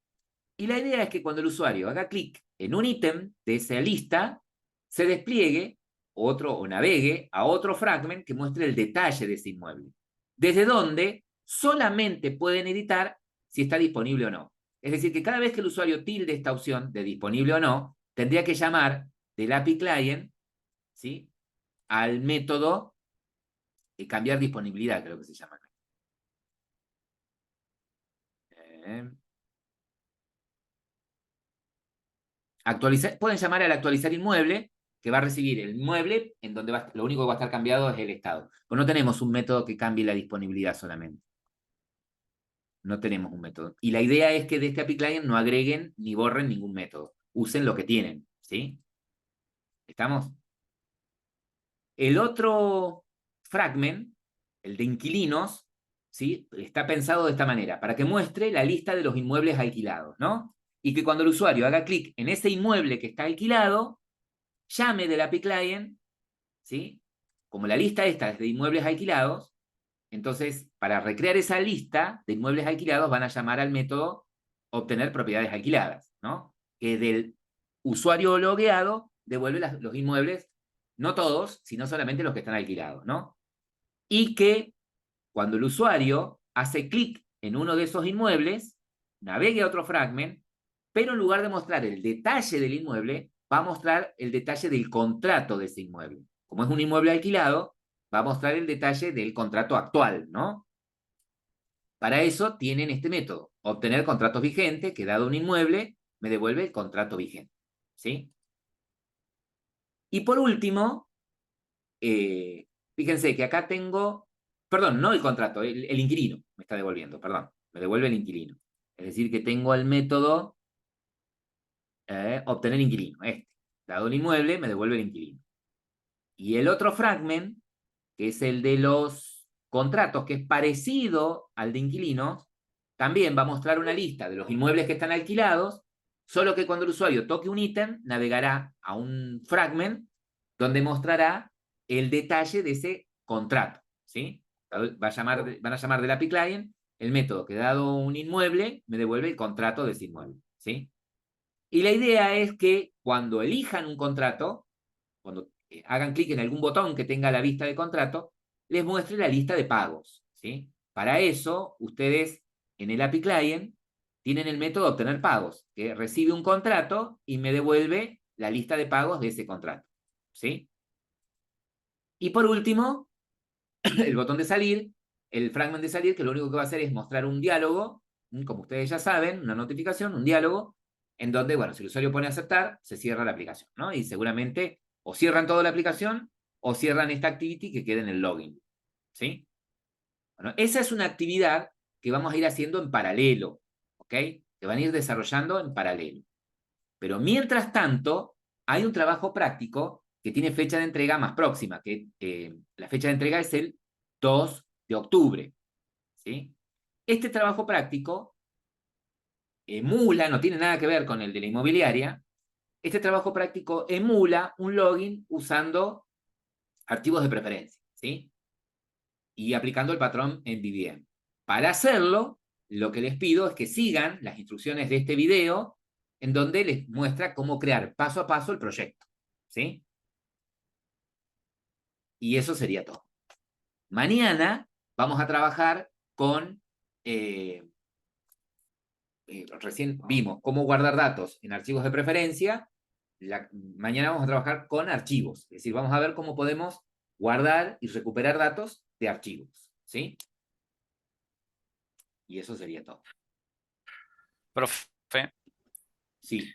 Y la idea es que cuando el usuario haga clic en un ítem de esa lista, se despliegue o navegue a otro fragment que muestre el detalle de ese inmueble, desde donde solamente pueden editar si está disponible o no. Es decir, que cada vez que el usuario tilde esta opción de disponible o no, tendría que llamar del API client, ¿sí? Al método cambiar disponibilidad, creo que se llama. Pueden llamar al actualizar inmueble, que va a recibir el inmueble, en donde lo único que va a estar cambiado es el estado. Pero no tenemos un método que cambie la disponibilidad solamente. No tenemos un método. Y la idea es que de este API Client no agreguen ni borren ningún método. Usen lo que tienen, ¿sí? ¿Estamos? El otro fragment, el de inquilinos, ¿sí? Está pensado de esta manera, para que muestre la lista de los inmuebles alquilados, ¿no? Y que cuando el usuario haga clic en ese inmueble que está alquilado, llame del API Client, ¿sí? Como la lista esta es de inmuebles alquilados, entonces para recrear esa lista de inmuebles alquilados van a llamar al método obtener propiedades alquiladas, ¿no? Que del usuario logueado devuelve los inmuebles, no todos, sino solamente los que están alquilados, ¿no? Y que cuando el usuario hace clic en uno de esos inmuebles, navegue a otro fragment, pero en lugar de mostrar el detalle del inmueble, va a mostrar el detalle del contrato de ese inmueble. Como es un inmueble alquilado, va a mostrar el detalle del contrato actual, ¿no? Para eso tienen este método, obtener contratos vigentes, que dado un inmueble, me devuelve el contrato vigente, ¿sí? Y por último, fíjense que acá tengo, perdón, no el contrato, el inquilino me está devolviendo, perdón, me devuelve el inquilino. Es decir, que tengo el método obtener inquilino, dado un inmueble, me devuelve el inquilino. Y el otro fragment, que es el de los contratos, que es parecido al de inquilinos, también va a mostrar una lista de los inmuebles que están alquilados, solo que cuando el usuario toque un ítem, navegará a un fragment donde mostrará el detalle de ese contrato, ¿sí? Van a llamar del API Client el método que dado un inmueble, me devuelve el contrato de ese inmueble, ¿sí? Y la idea es que cuando elijan un contrato, cuando hagan clic en algún botón que tenga la vista de contrato, les muestre la lista de pagos, ¿sí? Para eso, ustedes en el API Client tienen el método obtener pagos, que recibe un contrato y me devuelve la lista de pagos de ese contrato, ¿sí? Y por último, el botón de salir, el fragment de salir, que lo único que va a hacer es mostrar un diálogo, como ustedes ya saben, una notificación, un diálogo, en donde, bueno, si el usuario pone aceptar, se cierra la aplicación, ¿no? Y seguramente o cierran toda la aplicación o cierran esta activity que queda en el login, ¿sí? Bueno, esa es una actividad que vamos a ir haciendo en paralelo, ¿ok? Que van a ir desarrollando en paralelo. Pero mientras tanto, hay un trabajo práctico que tiene fecha de entrega más próxima, que la fecha de entrega es el 2 de octubre, ¿sí? Este trabajo práctico emula, no tiene nada que ver con el de la inmobiliaria, este trabajo práctico emula un login usando archivos de preferencia, ¿sí? Y aplicando el patrón en BBM. Para hacerlo, lo que les pido es que sigan las instrucciones de este video, en donde les muestra cómo crear paso a paso el proyecto, ¿sí? Y eso sería todo. Mañana vamos a trabajar con... recién vimos cómo guardar datos en archivos de preferencia. Mañana vamos a trabajar con archivos. Es decir, vamos a ver cómo podemos guardar y recuperar datos de archivos, ¿sí? Y eso sería todo. Profe, Sí.